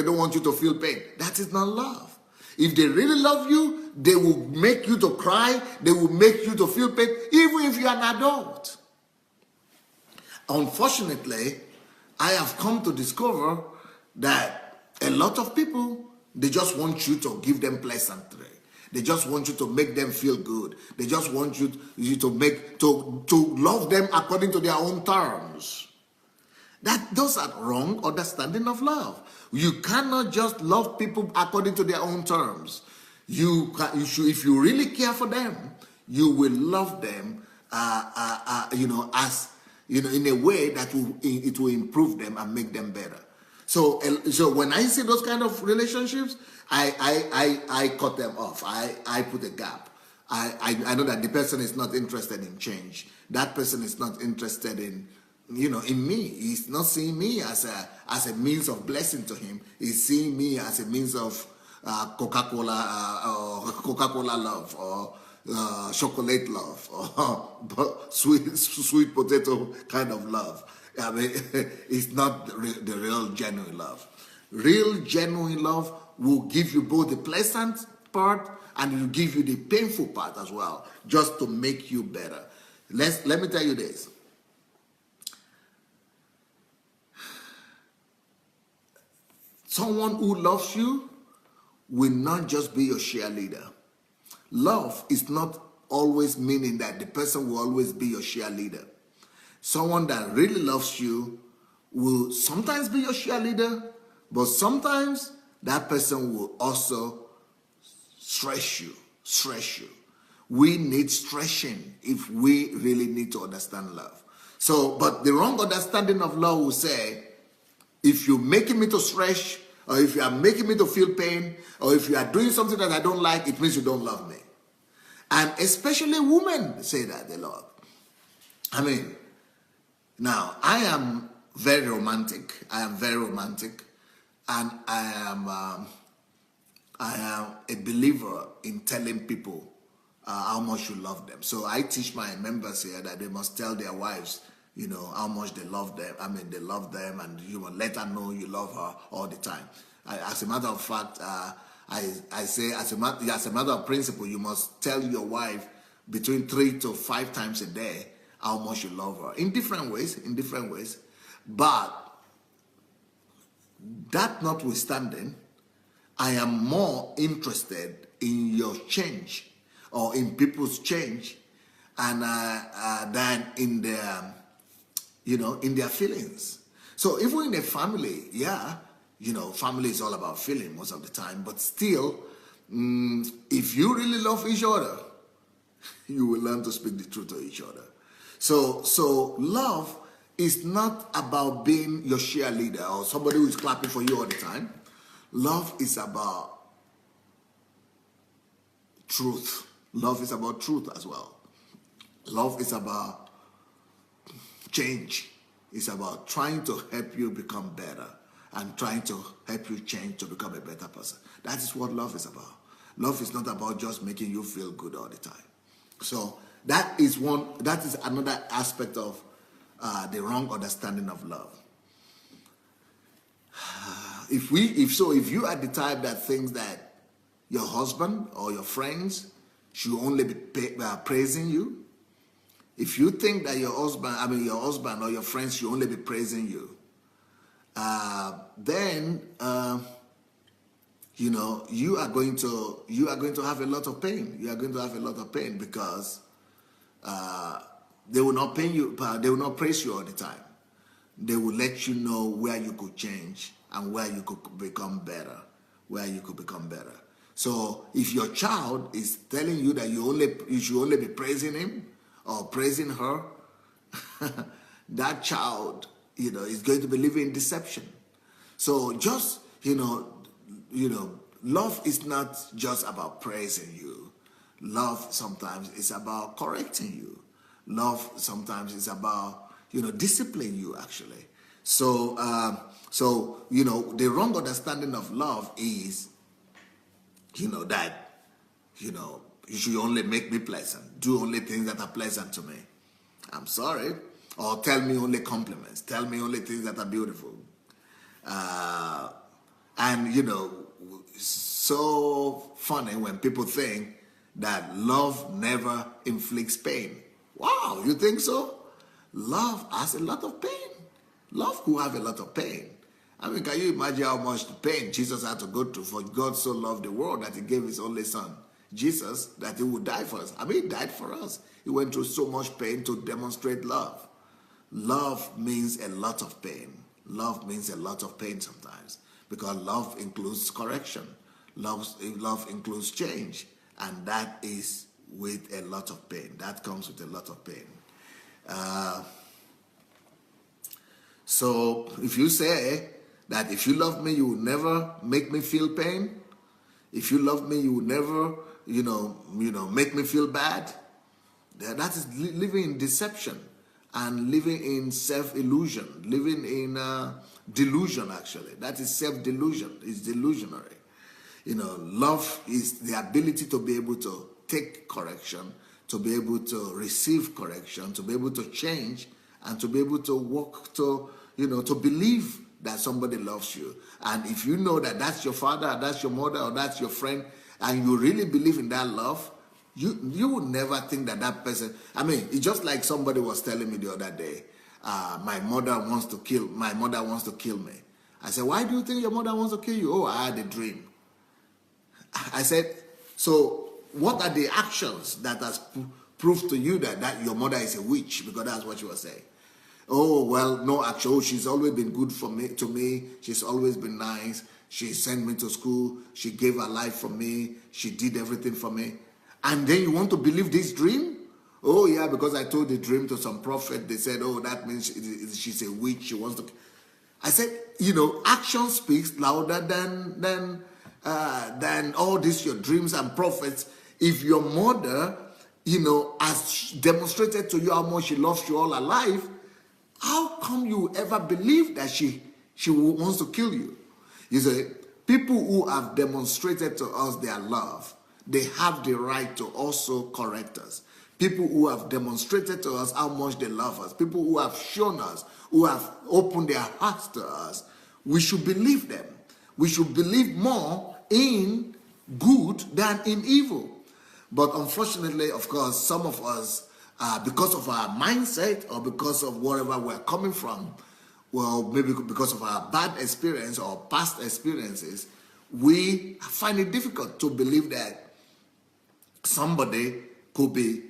don't want you to feel pain. That is not love. If they really love you, they will make you to cry. They will make you to feel pain, even if you are an adult. Unfortunately, I have come to discover that a lot of people, they just want you to give them pleasantry. They just want you to make them feel good. They just want you to love them according to their own terms. Those are wrong understanding of love. You cannot just love people according to their own terms. If you really care for them, you will love them, in a way that it will improve them and make them better. So when I see those kind of relationships, I cut them off. I put a gap. I know that the person is not interested in change. That person is not interested in me. He's not seeing me as a means of blessing to him. He's seeing me as a means of Coca-Cola love, or chocolate love, or sweet potato kind of love. I mean, it's not the real genuine love. Real, genuine love will give you both the pleasant part and it will give you the painful part as well, just to make you better. Let me tell you this. Someone who loves you will not just be your cheerleader. Love is not always meaning that the person will always be your cheerleader. Someone that really loves you will sometimes be your cheerleader, but sometimes that person will also stress you. We need stressing if we really need to understand love. So, but the wrong understanding of love will say, if you're making me to stress, or if you are making me to feel pain, or if you are doing something that I don't like, it means you don't love me. And especially women say that a lot. I mean, now I am very romantic. And I am a believer in telling people how much you love them. So I teach my members here that they must tell their wives, how much they love them. I mean, they love them, and you will let her know you love her all the time. As a matter of fact, I say as a matter of principle, you must tell your wife between 3 to 5 times a day how much you love her in different ways. But that notwithstanding, I am more interested in your change or in people's change, and than in their, in their feelings. So even in a family, family is all about feeling most of the time. But still, if you really love each other, you will learn to speak the truth to each other. So love is not about being your cheerleader or somebody who is clapping for you all the time. Love is about truth. Love is about truth as well. Love is about change. It's about trying to help you become better and trying to help you change to become a better person. That is what love is about. Love is not about just making you feel good all the time. So that is another aspect of the wrong understanding of love. If you are the type that thinks that your husband or your friends should only be praising you, if you think that your husband or your friends should only be praising you, then you are going to have a lot of pain. You are going to have a lot of pain because they will not pay you. They will not praise you all the time. They will let you know where you could change and where you could become better. So if your child is telling you that you should only be praising him or praising her, that child, is going to be living in deception. So just, love is not just about praising you. Love sometimes is about correcting you. Love sometimes is about, disciplining you actually. So the wrong understanding of love is, that, you should only make me pleasant. Do only things that are pleasant to me. I'm sorry. Or tell me only compliments. Tell me only things that are beautiful. And, so funny when people think that love never inflicts pain. Wow, you think so? Love has a lot of pain. Love will have a lot of pain. I mean, can you imagine how much pain Jesus had to go through? For God so loved the world that he gave his only son, Jesus, that he would die for us. I mean, he died for us. He went through so much pain to demonstrate love. Love means a lot of pain. Love means a lot of pain sometimes because love includes correction. Love includes change, and that is with a lot of pain. That comes with a lot of pain. So if you say that if you love me, you will never make me feel pain. If you love me, you will never, make me feel bad. That is living in deception and living in self-illusion, living in delusion actually. That is self-delusion. It's delusionary. Love is the ability to be able to take correction, to be able to receive correction, to be able to change, and to be able to walk to, to believe that somebody loves you, and if you know that that's your father, or that's your mother, or that's your friend, and you really believe in that love, you would never think that that person. I mean, it's just like somebody was telling me the other day, my mother wants to kill me. I said, why do you think your mother wants to kill you? Oh, I had a dream. I said, so what are the actions that has proved to you that your mother is a witch? Because that's what you were saying. Oh, well, no action. Oh, she's always been good to me. She's always been nice. She sent me to school. She gave her life for me. She did everything for me. And then you want to believe this dream? Oh, yeah, because I told the dream to some prophet. They said, oh, that means she's a witch. She wants to... I said, action speaks louder than all this, your dreams and prophets. If your mother, has demonstrated to you how much she loves you all her life, how come you ever believe that she wants to kill you? You see, people who have demonstrated to us their love, they have the right to also correct us. People who have demonstrated to us how much they love us, people who have shown us, who have opened their hearts to us, we should believe them. We should believe more in good than in evil. But unfortunately, of course, some of us, because of our mindset or because of wherever we're coming from, well, maybe because of our bad experience or past experiences, we find it difficult to believe that somebody could be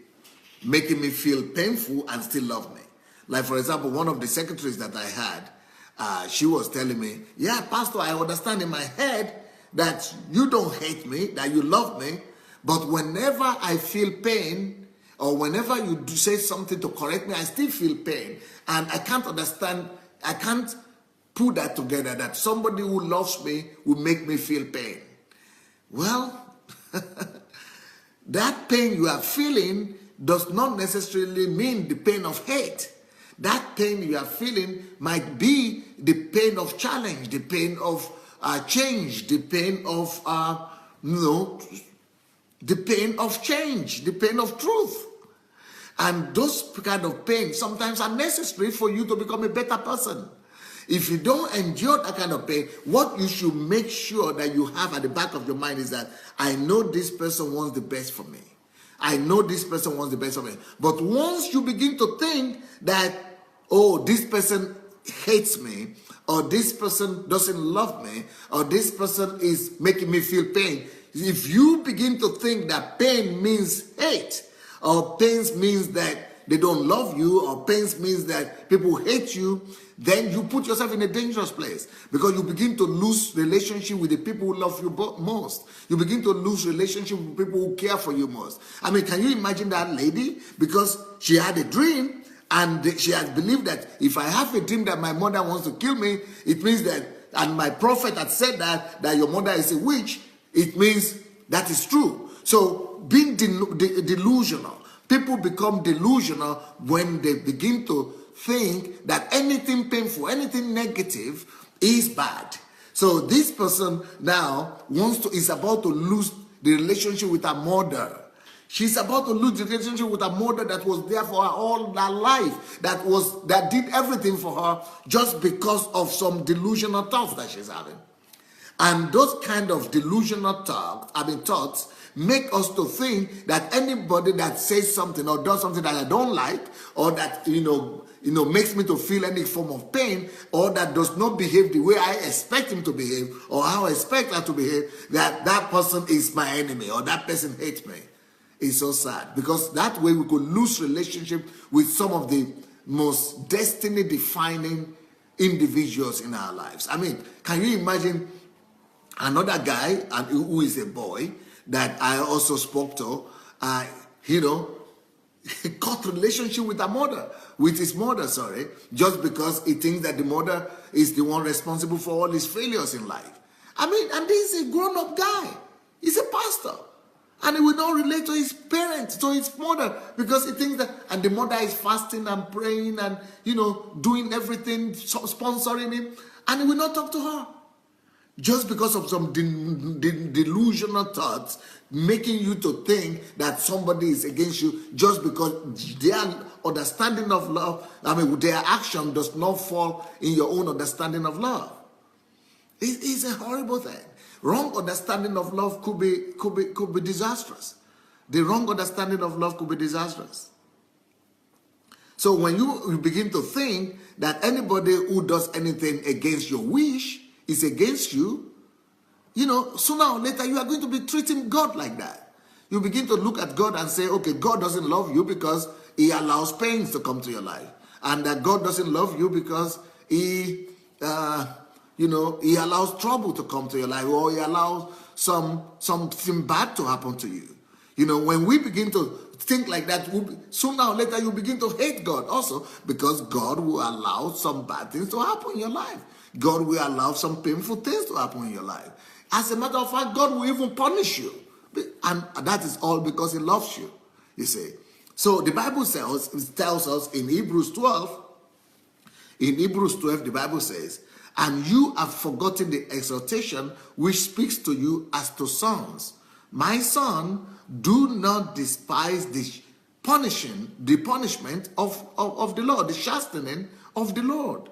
making me feel painful and still love me. Like, for example, one of the secretaries that I had, she was telling me, yeah, Pastor, I understand in my head that you don't hate me, that you love me, but whenever I feel pain, or whenever you do say something to correct me, I still feel pain. And I can't understand, I can't put that together, that somebody who loves me will make me feel pain. Well, that pain you are feeling does not necessarily mean the pain of hate. That pain you are feeling might be the pain of challenge, the pain of change, the pain of, the pain of change, the pain of truth. And those kind of pain sometimes are necessary for you to become a better person. If you don't endure that kind of pain, what you should make sure that you have at the back of your mind is that I know this person wants the best for me. I know this person wants the best for me. But once you begin to think that, oh, this person hates me, or this person doesn't love me, or this person is making me feel pain, if you begin to think that pain means hate, or pain means that they don't love you, or pain means that people hate you, then you put yourself in a dangerous place, because you begin to lose relationship with the people who love you most. You begin to lose relationship with people who care for you most. I mean, can you imagine that lady? Because she had a dream, and she has believed that if I have a dream that my mother wants to kill me, it means that, and my prophet had said that your mother is a witch, it means that is true. So being delusional, people become delusional when they begin to think that anything painful, anything negative is bad. So this person now is about to lose the relationship with her mother. She's about to lose the relationship with her mother that was there for her all her life, that did everything for her just because of some delusional thoughts that she's having. And those kind of delusional thoughts make us to think that anybody that says something or does something that I don't like, or that makes me to feel any form of pain, or that does not behave the way I expect him to behave, or how I expect her to behave, that person is my enemy, or that person hates me. It's so sad, because that way we could lose relationship with some of the most destiny-defining individuals in our lives. I mean, can you imagine another guy who is a boy that I also spoke to, he cut relationship with his mother, just because he thinks that the mother is the one responsible for all his failures in life. I mean, and this is a grown-up guy. He's a pastor. And he will not relate to his parents, to his mother, because he thinks that, and the mother is fasting and praying and, doing everything, sponsoring him, and he will not talk to her. Just because of some delusional thoughts making you to think that somebody is against you just because their understanding of love, their action does not fall in your own understanding of love. It's a horrible thing. Wrong understanding of love could be disastrous. The wrong understanding of love could be disastrous. So when you begin to think that anybody who does anything against your wish is against you, sooner or later you are going to be treating God like that. You begin to look at God and say, okay, God doesn't love you because he allows pains to come to your life. And that God doesn't love you because he allows trouble to come to your life, or he allows something bad to happen to you. When we begin to think like that, sooner or later you begin to hate God also, because God will allow some bad things to happen in your life. God will allow some painful things to happen in your life. As a matter of fact, God will even punish you. And that is all because he loves you, you see. So the Bible tells us in Hebrews 12, the Bible says, and you have forgotten the exhortation which speaks to you as to sons. My son, do not despise the punishment of the Lord, the chastening of the Lord.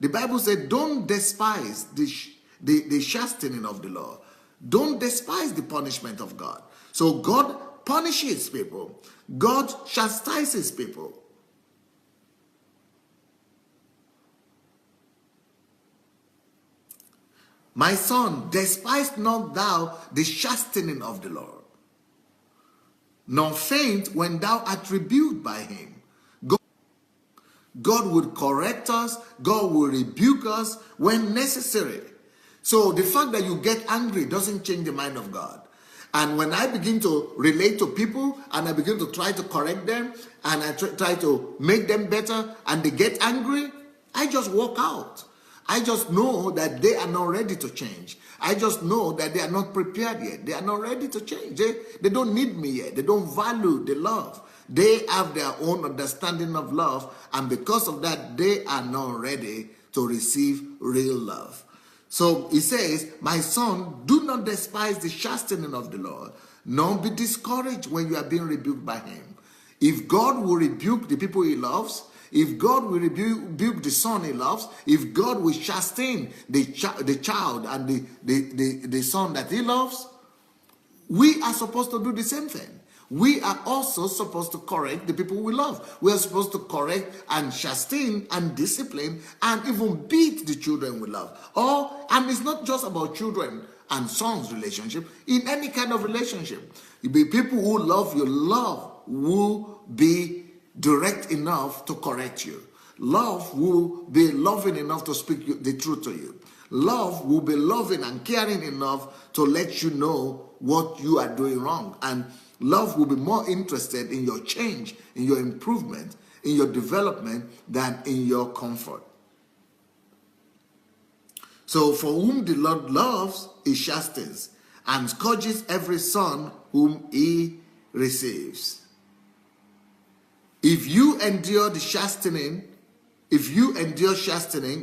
The Bible said, don't despise the chastening of the Lord. Don't despise the punishment of God. So God punishes people. God chastises people. My son, despise not thou the chastening of the Lord, nor faint when thou art rebuked by him. God would correct us. God will rebuke us when necessary. So the fact that you get angry doesn't change the mind of God. And when I begin to relate to people and I begin to try to correct them and I try to make them better and they get angry, I just walk out. I just know that they are not ready to change. I just know that they are not prepared yet. They are not ready to change. They don't need me yet. They don't value the love. They have their own understanding of love, and because of that, they are not ready to receive real love. So he says, my son, do not despise the chastening of the Lord, nor be discouraged when you are being rebuked by him. If God will rebuke the people he loves, if God will rebuke the son he loves, if God will chasten the child and the son that he loves, we are supposed to do the same thing. We are also supposed to correct the people we love. We are supposed to correct and chasten and discipline and even beat the children we love. And it's not just about children and sons relationship. In any kind of relationship, the people who love you, love will be direct enough to correct you. Love will be loving enough to speak the truth to you. Love will be loving and caring enough to let you know what you are doing wrong. And love will be more interested in your change, in your improvement, in your development than in your comfort. So for whom the Lord loves, he chastens and scourges every son whom he receives. If you endure chastening,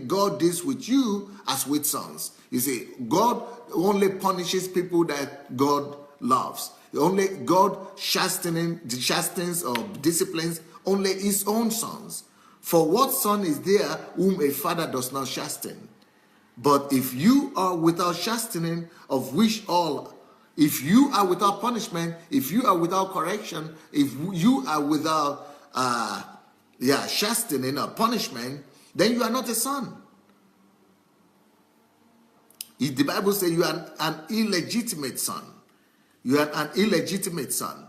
God deals with you as with sons. You see, God only punishes people that God loves. Only God chastens or disciplines only his own sons. For what son is there whom a father does not chasten? But if you are without chastening, of which all, if you are without punishment, if you are without correction, if you are without chastening or punishment, then you are not a son. The Bible says you are an illegitimate son. You are an illegitimate son.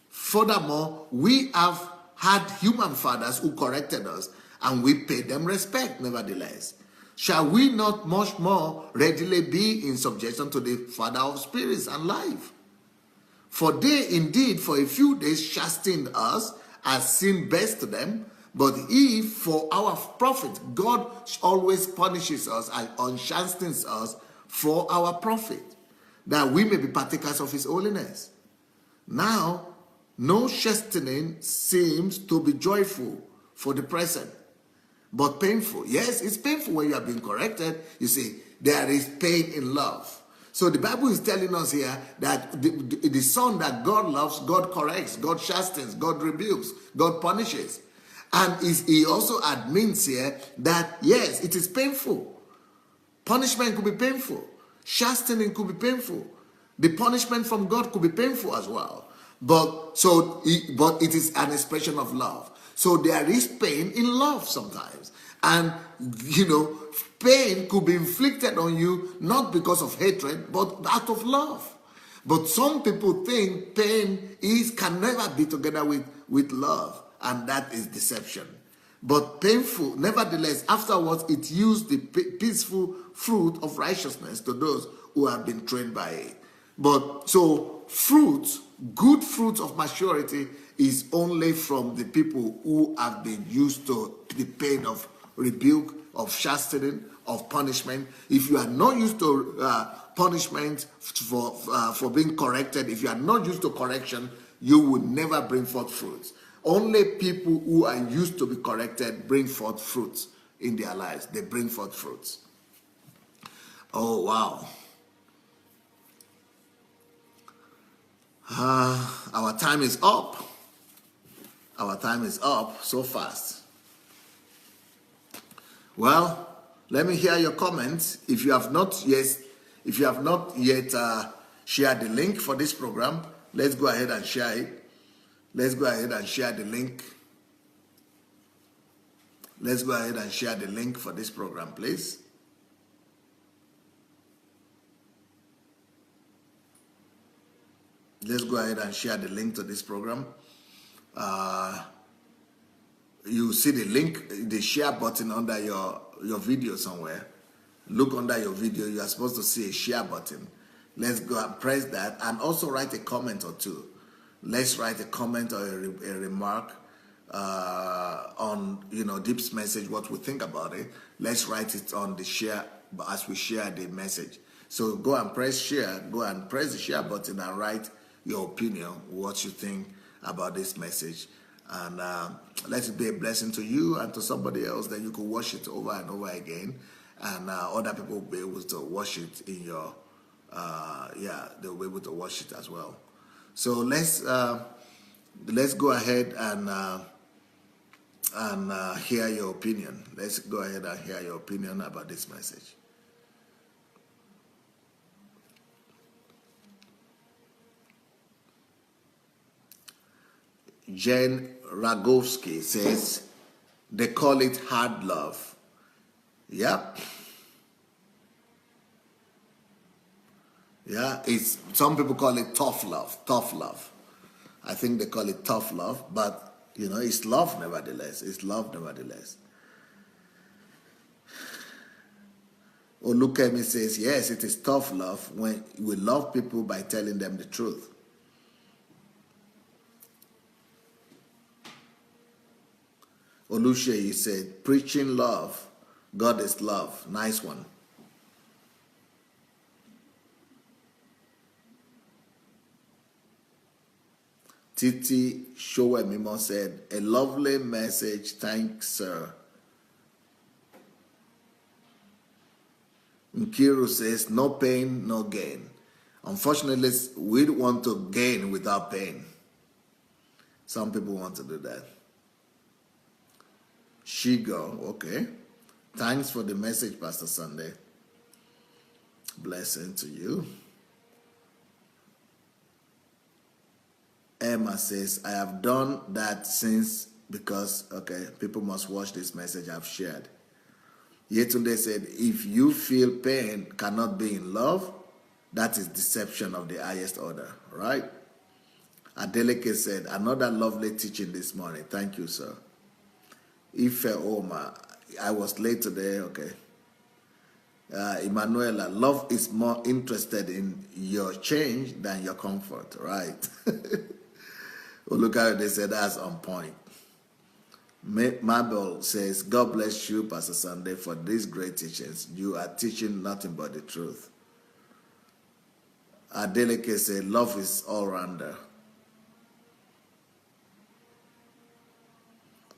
Furthermore, we have had human fathers who corrected us, and we paid them respect nevertheless. Shall we not much more readily be in subjection to the Father of spirits and life? For they indeed for a few days chastened us as seemed best to them, but if for our profit, God always punishes us and chastens us for our profit, that we may be partakers of his holiness. Now, no chastening seems to be joyful for the present, but painful. Yes, it's painful when you are being corrected. You see, there is pain in love. So the Bible is telling us here that the son that God loves, God corrects, God chastens, God rebukes, God punishes. And he also admits here that, yes, it is painful. Punishment could be painful. Chastening could be painful. The punishment from God could be painful as well. But it is an expression of love. So there is pain in love sometimes. And, pain could be inflicted on you not because of hatred, but out of love. But some people think pain can never be together with love, and that is deception. But painful, nevertheless, afterwards it yields the peaceful fruit of righteousness to those who have been trained by it. But so fruits, good fruits of maturity is only from the people who have been used to the pain of rebuke, of chastening, of punishment. If you are not used to punishment for being corrected, if you are not used to correction, you will never bring forth fruits. Only people who are used to be corrected bring forth fruits in their lives. They bring forth fruits. Oh, wow. Our time is up. Our time is up so fast. Well, let me hear your comments. If you have not yet shared the link for this program, let's go ahead and share it. Let's go ahead and share the link. Let's go ahead and share the link for this program, please. Let's go ahead and share the link to this program. You see the link, the share button under your video somewhere. Look under your video. You are supposed to see a share button. Let's go and press that, and also write a comment or two. Let's write a comment or a remark on Deep's message, what we think about it. Let's write it on the share as we share the message. So go and press share. Go and press the share button and write your opinion, what you think about this message. And let it be a blessing to you and to somebody else, that you could watch it over and over again, and other people will be able to watch it in your they'll be able to watch it as well. So let's go ahead and hear your opinion. Let's go ahead and hear your opinion about this message. Jen Ragovsky says they call it hard love. Yep. Yeah, some people call it tough love. Tough love. I think they call it tough love, but it's love nevertheless. It's love nevertheless. Olukemi says, yes, it is tough love when we love people by telling them the truth. Olushe, you said, preaching love. God is love. Nice one. Titi Showemimo said, a lovely message. Thanks, sir. Nkiru says, no pain, no gain. Unfortunately, we want to gain without pain. Some people want to do that. Shigo, okay. Thanks for the message, Pastor Sunday. Blessing to you. Emma says, I have done that because people must watch this message I've shared. Yetunde said, if you feel pain cannot be in love, that is deception of the highest order, right? Adeleke said, another lovely teaching this morning. Thank you, sir. Ife Oma, I was late today, okay. Emanuela, love is more interested in your change than your comfort, right? Well, look how they said that's on point. Mabel says, God bless you, Pastor Sunday, for these great teachings. You are teaching nothing but the truth. Adeleke said, love is all-rounder.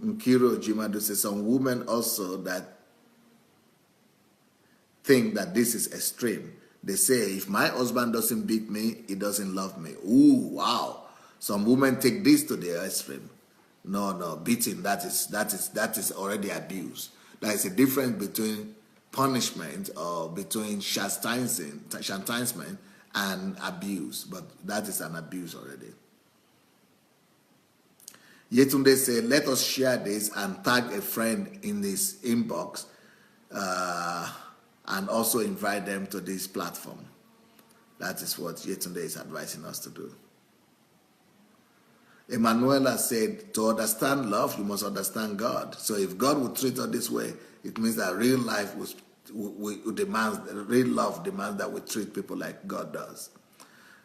Nkiro Jimadu says, some women also that think that this is extreme. They say, if my husband doesn't beat me, he doesn't love me. Ooh, wow. Some women take this to the extreme. No, beating, that is already abuse. There is a difference between punishment or between chastisement and abuse, but that is an abuse already. Yetunde said, let us share this and tag a friend in this inbox and also invite them to this platform. That is what Yetunde is advising us to do. Emanuela said, to understand love, you must understand God. So if God would treat us this way, it means that real life real love demands that we treat people like God does.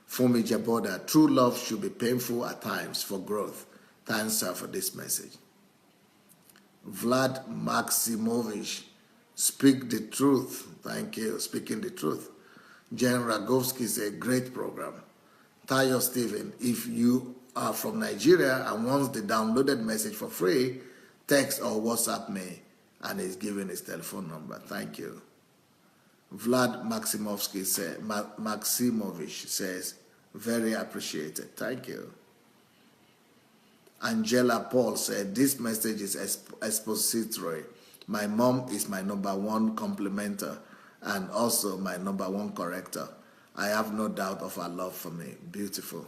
Fumi Jaboda, true love should be painful at times for growth. Thanks, sir, for this message. Vlad Maximovich, speak the truth. Thank you, speaking the truth. Jen Ragovsky said, great program. Tayo Stephen, if you are from Nigeria and wants the downloaded message for free, text or WhatsApp me, and he's giving his telephone number. Thank you. Vlad Maximovich says, very appreciated. Thank you. Angela Paul said, this message is expository. My mom is my #1 complimenter and also my #1 corrector. I have no doubt of her love for me. Beautiful.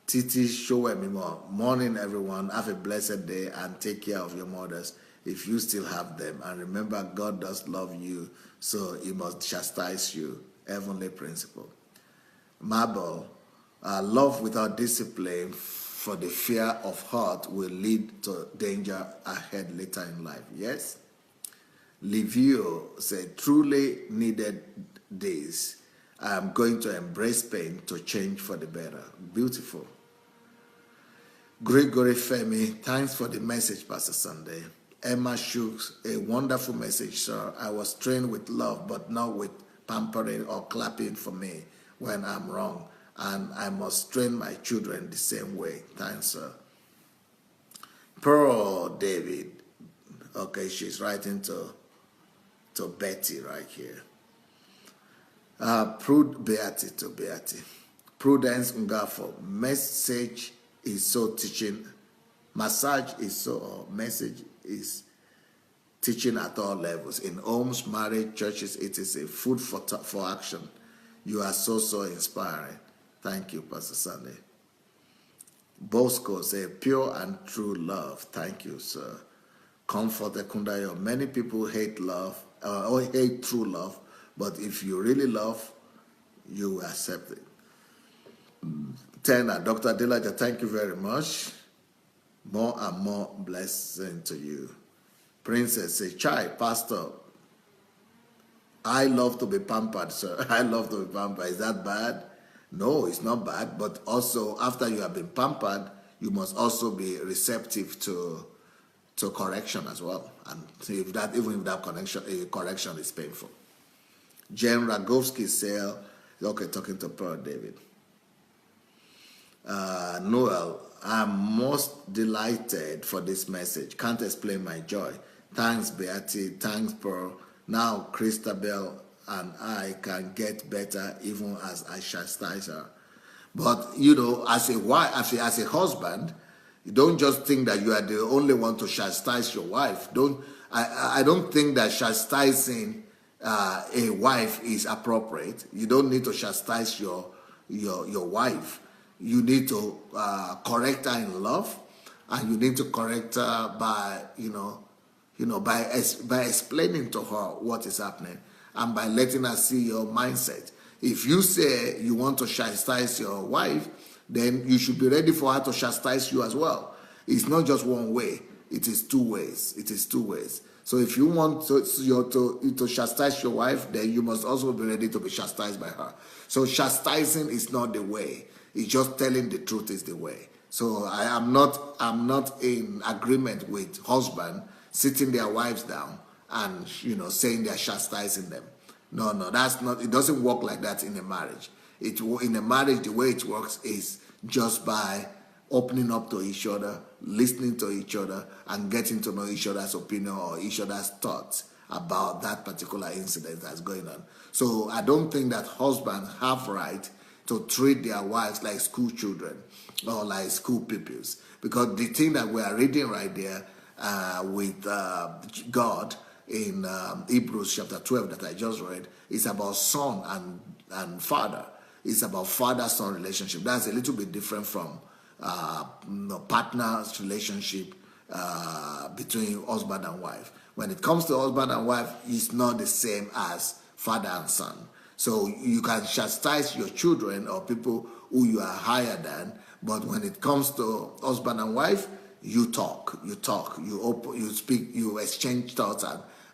Titi Showemimo, morning everyone. Have a blessed day and take care of your mothers if you still have them. And remember, God does love you, so he must chastise you. Heavenly principle. Marble, love without discipline for the fear of hurt will lead to danger ahead later in life. Yes? Livio said, truly needed this. I am going to embrace pain to change for the better. Beautiful. Gregory Femi, thanks for the message, Pastor Sunday. Emma Shooks, a wonderful message, sir. I was trained with love, but not with pampering or clapping for me when I'm wrong. And I must train my children the same way. Thanks, sir. Pearl David. Okay, she's writing to Betty right here. Beatty. Prudence Ngafo. Message is so teaching. Massage is so, message is teaching at all levels. In homes, marriage, churches, it is a food for action. You are so inspiring. Thank you, Pastor Sunday. Bosco say pure and true love. Thank you, sir. Comfort Ekundayo. Many people hate love or hate true love, but if you really love, you will accept it. Dr. Adelaja, thank you very much. More and more blessing to you. Princess say, Chai, Pastor, I love to be pampered, sir. I love to be pampered. Is that bad? No, it's not bad. But also, after you have been pampered, you must also be receptive to correction as well. And even if that correction is painful. Jen Ragovsky said, okay, talking to Pearl David. Noel, I'm most delighted for this message. Can't explain my joy. Thanks, Beatty. Thanks, Pearl. Now, Christabel and I can get better even as I chastise her. But, you know, as a wife, as a husband, you don't just think that you are the only one to chastise your wife. I don't think that chastising a wife is appropriate. You don't need to chastise your wife. You need to correct her in love, and you need to correct her by by explaining to her what is happening and by letting her see your mindset. If you say you want to chastise your wife, then you should be ready for her to chastise you as well. It's not just one way. It is two ways. So if you want to chastise your wife, then you must also be ready to be chastised by her. So chastising is not the way. It's just telling the truth is the way. So I'm not in agreement with husbands sitting their wives down and saying they're chastising them. No, that's not. It doesn't work like that in a marriage. In a marriage, the way it works is just by opening up to each other, listening to each other, and getting to know each other's opinion or each other's thoughts. about that particular incident that's going on. So I don't think that husbands have right to treat their wives like school children or like school pupils, because the thing that we are reading right there with God in Hebrews chapter 12 that I just read is about son and father. It's about father-son relationship. That's a little bit different from partners relationship between husband and wife. When it comes to husband and wife, it's not the same as father and son. So you can chastise your children or people who you are higher than, but when it comes to husband and wife, you talk, you speak, you exchange thoughts,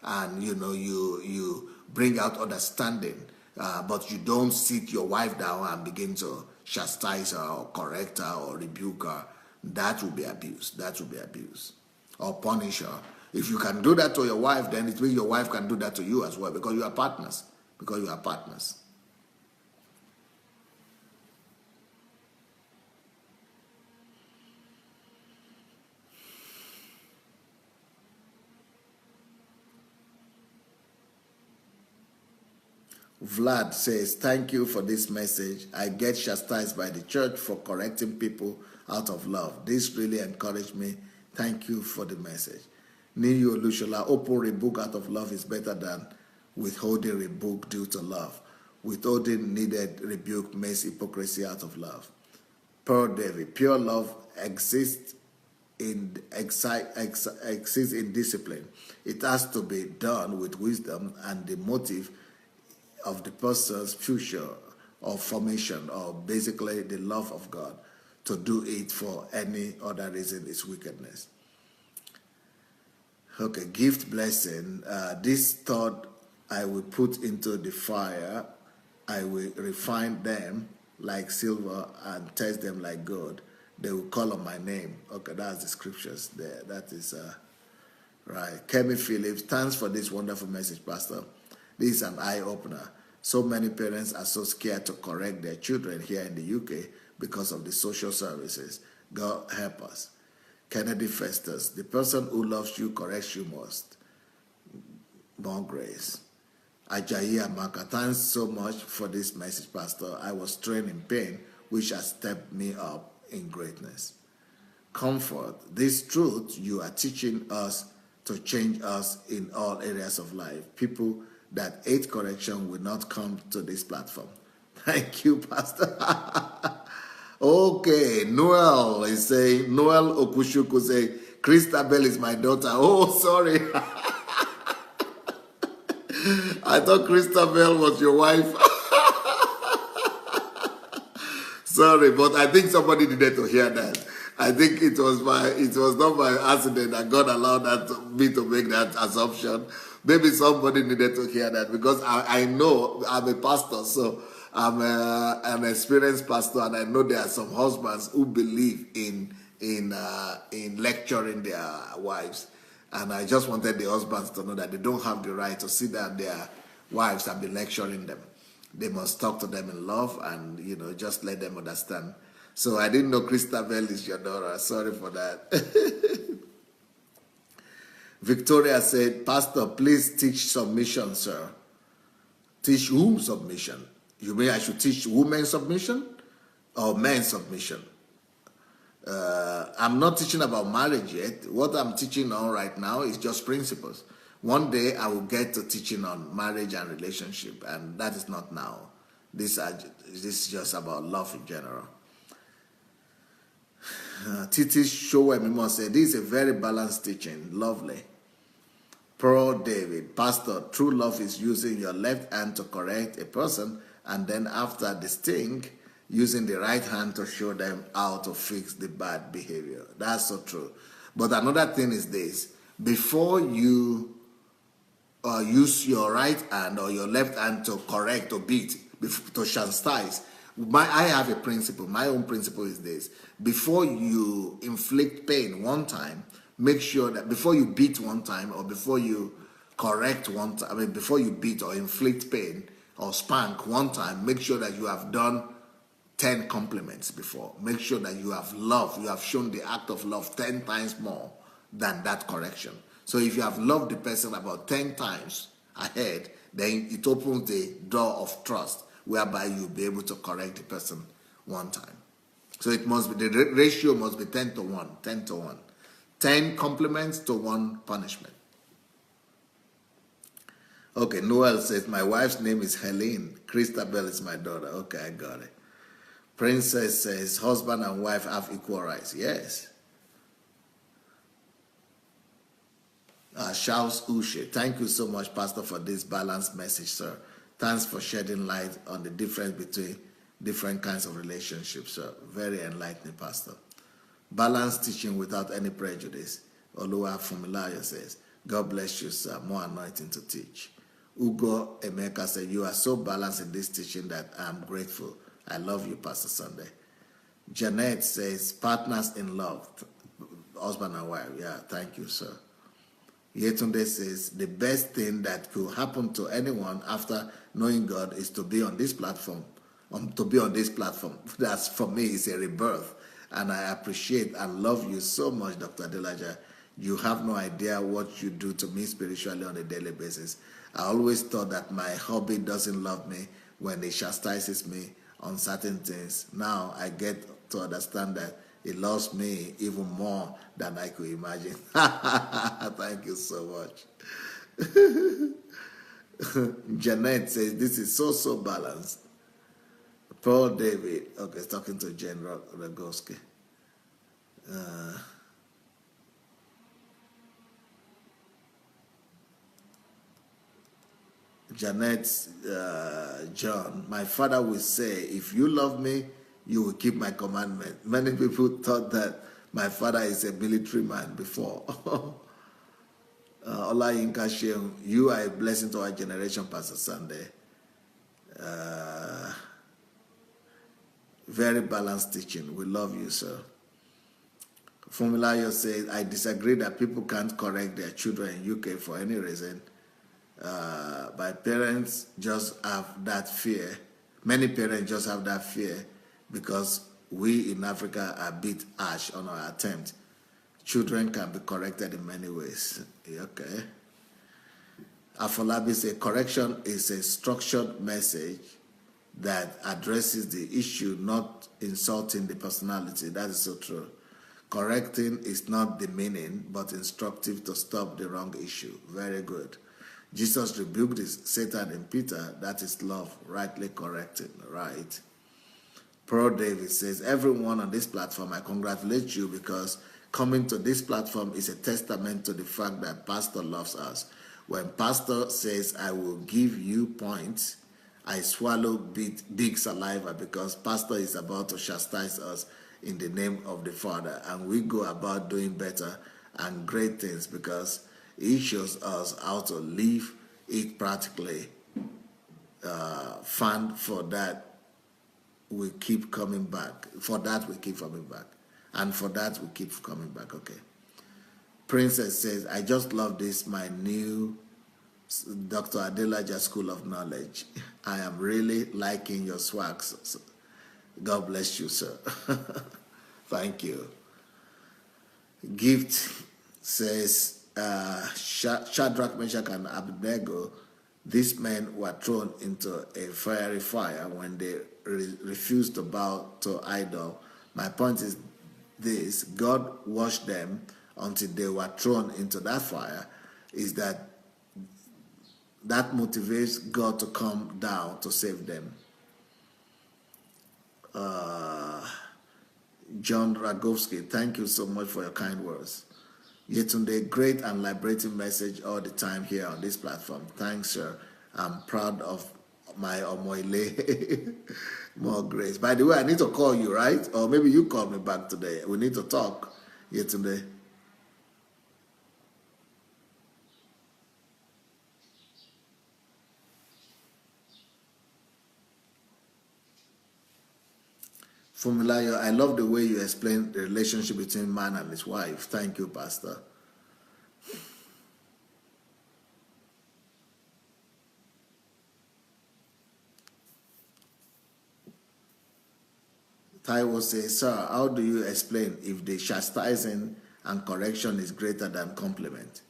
and you bring out understanding. But you don't sit your wife down and begin to chastise her or correct her or rebuke her. That will be abuse. Or punish her. If you can do that to your wife, then it means your wife can do that to you as well, because you are partners. Vlad says, thank you for this message. I get chastised by the church for correcting people out of love. This really encouraged me. Thank you for the message. Niyo Lushola, open rebuke out of love is better than withholding rebuke due to love. Withholding needed rebuke makes hypocrisy out of love. Pearl David, pure love exists in discipline. It has to be done with wisdom and the motive of the person's future or formation, or basically the love of God. To do it for any other reason is wickedness. Okay, gift blessing. This thought I will put into the fire. I will refine them like silver and test them like gold. They will call on my name. Okay, that's the scriptures there. That is right. Kemi Phillips, thanks for this wonderful message, Pastor. This is an eye-opener. So many parents are so scared to correct their children here in the UK because of the social services. God help us. Kennedy Festus, the person who loves you corrects you most. More grace. Ajayi Amaka, thanks so much for this message, Pastor. I was trained in pain, which has stepped me up in greatness. Comfort, this truth you are teaching us to change us in all areas of life. People that hate correction will not come to this platform. Thank you, Pastor. Okay, Noel is saying, Noel Okushuku say, Christabel is my daughter. Oh, sorry. I thought Christabel was your wife. Sorry, but I think somebody needed to hear that. I think it was not by accident that God allowed me to make that assumption. Maybe somebody needed to hear that, because I know I'm a pastor, so I'm an experienced pastor, and I know there are some husbands who believe in lecturing their wives, and I just wanted the husbands to know that they don't have the right to sit down their wives and be lecturing them. They must talk to them in love and just let them understand. So I didn't know Christabel is your daughter. Sorry for that. Victoria said, Pastor, please teach submission, sir. Teach whom submission? You mean I should teach women submission or men submission? I'm not teaching about marriage yet. What I'm teaching on right now is just principles. One day I will get to teaching on marriage and relationship, and that is not now. This is just about love in general. Titi Showemimo said, this is a very balanced teaching. Lovely. Pearl David, Pastor, true love is using your left hand to correct a person, and then after the sting, using the right hand to show them how to fix the bad behavior. That's so true. But another thing is this. Before you use your right hand or your left hand to correct or beat, to chastise, I have a principle. My own principle is this. Before you inflict pain one time, make sure that before you beat one time or before you correct one time, before you beat or inflict pain or spank one time, make sure that you have done 10 compliments before. Make sure that you have loved, you have shown the act of love 10 times more than that correction. So if you have loved the person about 10 times ahead, then it opens the door of trust whereby you'll be able to correct the person one time. So it must be, the ratio must be 10 to 1, 10 to 1. 10 compliments to 1 punishment. Okay, Noel says, my wife's name is Helene. Christabel is my daughter. Okay, I got it. Princess says, husband and wife have equal rights. Yes. Charles Ushe, thank you so much, Pastor, for this balanced message, sir. Thanks for shedding light on the difference between different kinds of relationships, sir. Very enlightening, Pastor. Balanced teaching without any prejudice. Oluwa Fumilayo says, God bless you, sir. More anointing to teach. Ugo Emeka said, you are so balanced in this teaching that I am grateful. I love you, Pastor Sunday. Janet says, partners in love, husband and wife. Yeah, thank you, sir. Yetunde says, the best thing that could happen to anyone after knowing God is to be on this platform. That's, for me, is a rebirth. And I appreciate and love you so much, Dr. Adelaja. You have no idea what you do to me spiritually on a daily basis. I always thought that my hobby doesn't love me when it chastises me on certain things. Now I get to understand that it loves me even more than I could imagine. Thank you so much. Janet says, this is so balanced. Paul David, okay, talking to General Rogowski. Janet John, my father will say, if you love me, you will keep my commandment. Many people thought that my father is a military man before. Ola Yinka Sheung, you are a blessing to our generation, Pastor Sunday. Very balanced teaching. We love you, sir. Formulayo says, I disagree that people can't correct their children in UK for any reason. My parents just have that fear. Many parents just have that fear because we in Africa are a bit harsh on our attempt. Children can be corrected in many ways. Okay. Afolabi says, correction is a structured message that addresses the issue, not insulting the personality. That is so true. Correcting is not demeaning, but instructive to stop the wrong issue. Very good. Jesus rebuked Satan and Peter. That is love, rightly corrected, right? Pro David says, everyone on this platform, I congratulate you because coming to this platform is a testament to the fact that Pastor loves us. When Pastor says, I will give you points, I swallow big saliva because Pastor is about to chastise us in the name of the Father. And we go about doing better and great things because he shows us how to live it practically. Fund for that we keep coming back. For that we keep coming back. And for that we keep coming back. Okay. Princess says, I just love this, my new Dr. Adelaja School of Knowledge. I am really liking your swags. God bless you, sir. Thank you. Gift says, Shadrach, Meshach, and Abednego, these men were thrown into a fiery fire when they refused to bow to idol. My point is this: God washed them until they were thrown into that fire. Is that motivates God to come down to save them. John Ragowski, thank you so much for your kind words. Yetunde, great and liberating message all the time here on this platform. Thanks, sir. I'm proud of my Omoile. More grace. By the way, I need to call you, right? Or maybe you call me back today. We need to talk, Yetunde. Fumilayo, I love the way you explain the relationship between man and his wife. Thank you, Pastor. Taiwo says, sir, how do you explain if the chastising and correction is greater than compliment?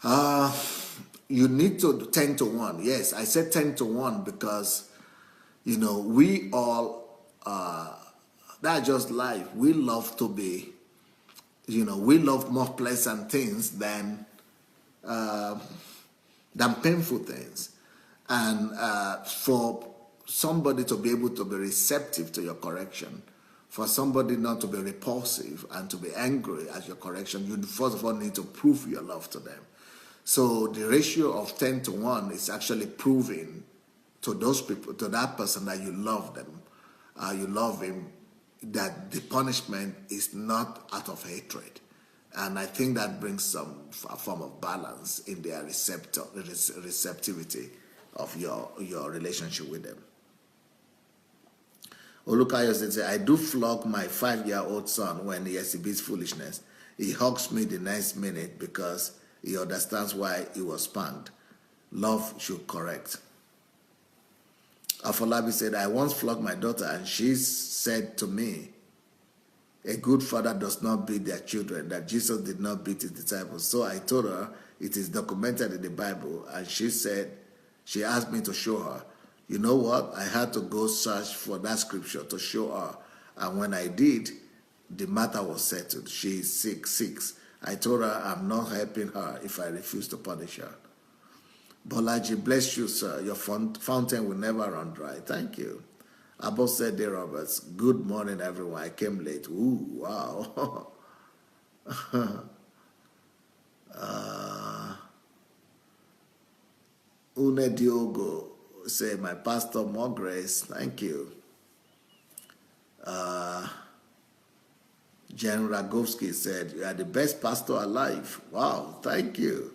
You need to 10 to 1. Yes, I said 10 to 1 because, we all, that's just life. We love to be, we love more pleasant things than painful things. And for somebody to be able to be receptive to your correction, for somebody not to be repulsive and to be angry at your correction, you first of all need to prove your love to them. So the ratio of 10 to 1 is actually proving to those people, to that person, that you love them, you love him, that the punishment is not out of hatred. And I think that brings some form of balance in their receptivity of your relationship with them. Olukayo says, I do flog my 5-year-old son when he exhibits foolishness. He hugs me the next minute because he understands why he was spanked. Love should correct. Afolabi said, I once flogged my daughter and she said to me, a good father does not beat their children, that Jesus did not beat his disciples. So I told her it is documented in the Bible, and she asked me to show her. You know what? I had to go search for that scripture to show her. And when I did, the matter was settled. She is sick. I told her I'm not helping her if I refuse to punish her. Bolaji, bless you, sir. Your fountain will never run dry. Thank you. Abo said, dear Roberts, good morning, everyone. I came late. Ooh, wow. Une Diogo say, my pastor, more grace. Thank you. Jen Ragovsky said, you are the best pastor alive. Wow, thank you.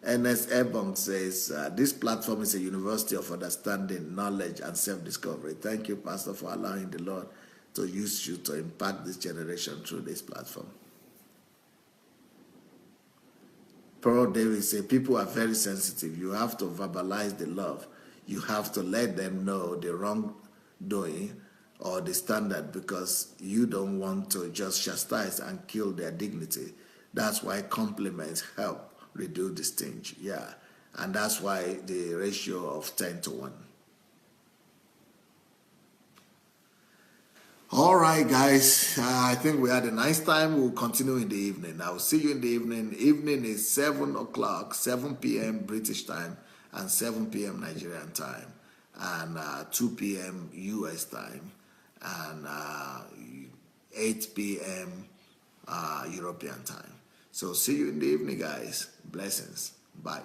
Ernest Ebong says, this platform is a university of understanding, knowledge, and self-discovery. Thank you, Pastor, for allowing the Lord to use you to impact this generation through this platform. Pearl Davis says, people are very sensitive. You have to verbalize the love. You have to let them know the wrongdoing or the standard, because you don't want to just chastise and kill their dignity. That's why compliments help reduce the stench. Yeah, and that's why the ratio of 10 to 1. All right, guys, I think we had a nice time. We'll continue in the evening. I will see you in the evening. Evening is 7 o'clock, 7 p.m. British time, and 7 p.m. Nigerian time, and 2 p.m. US time, and 8 p.m. European time. So see you in the evening, guys. Blessings. Bye.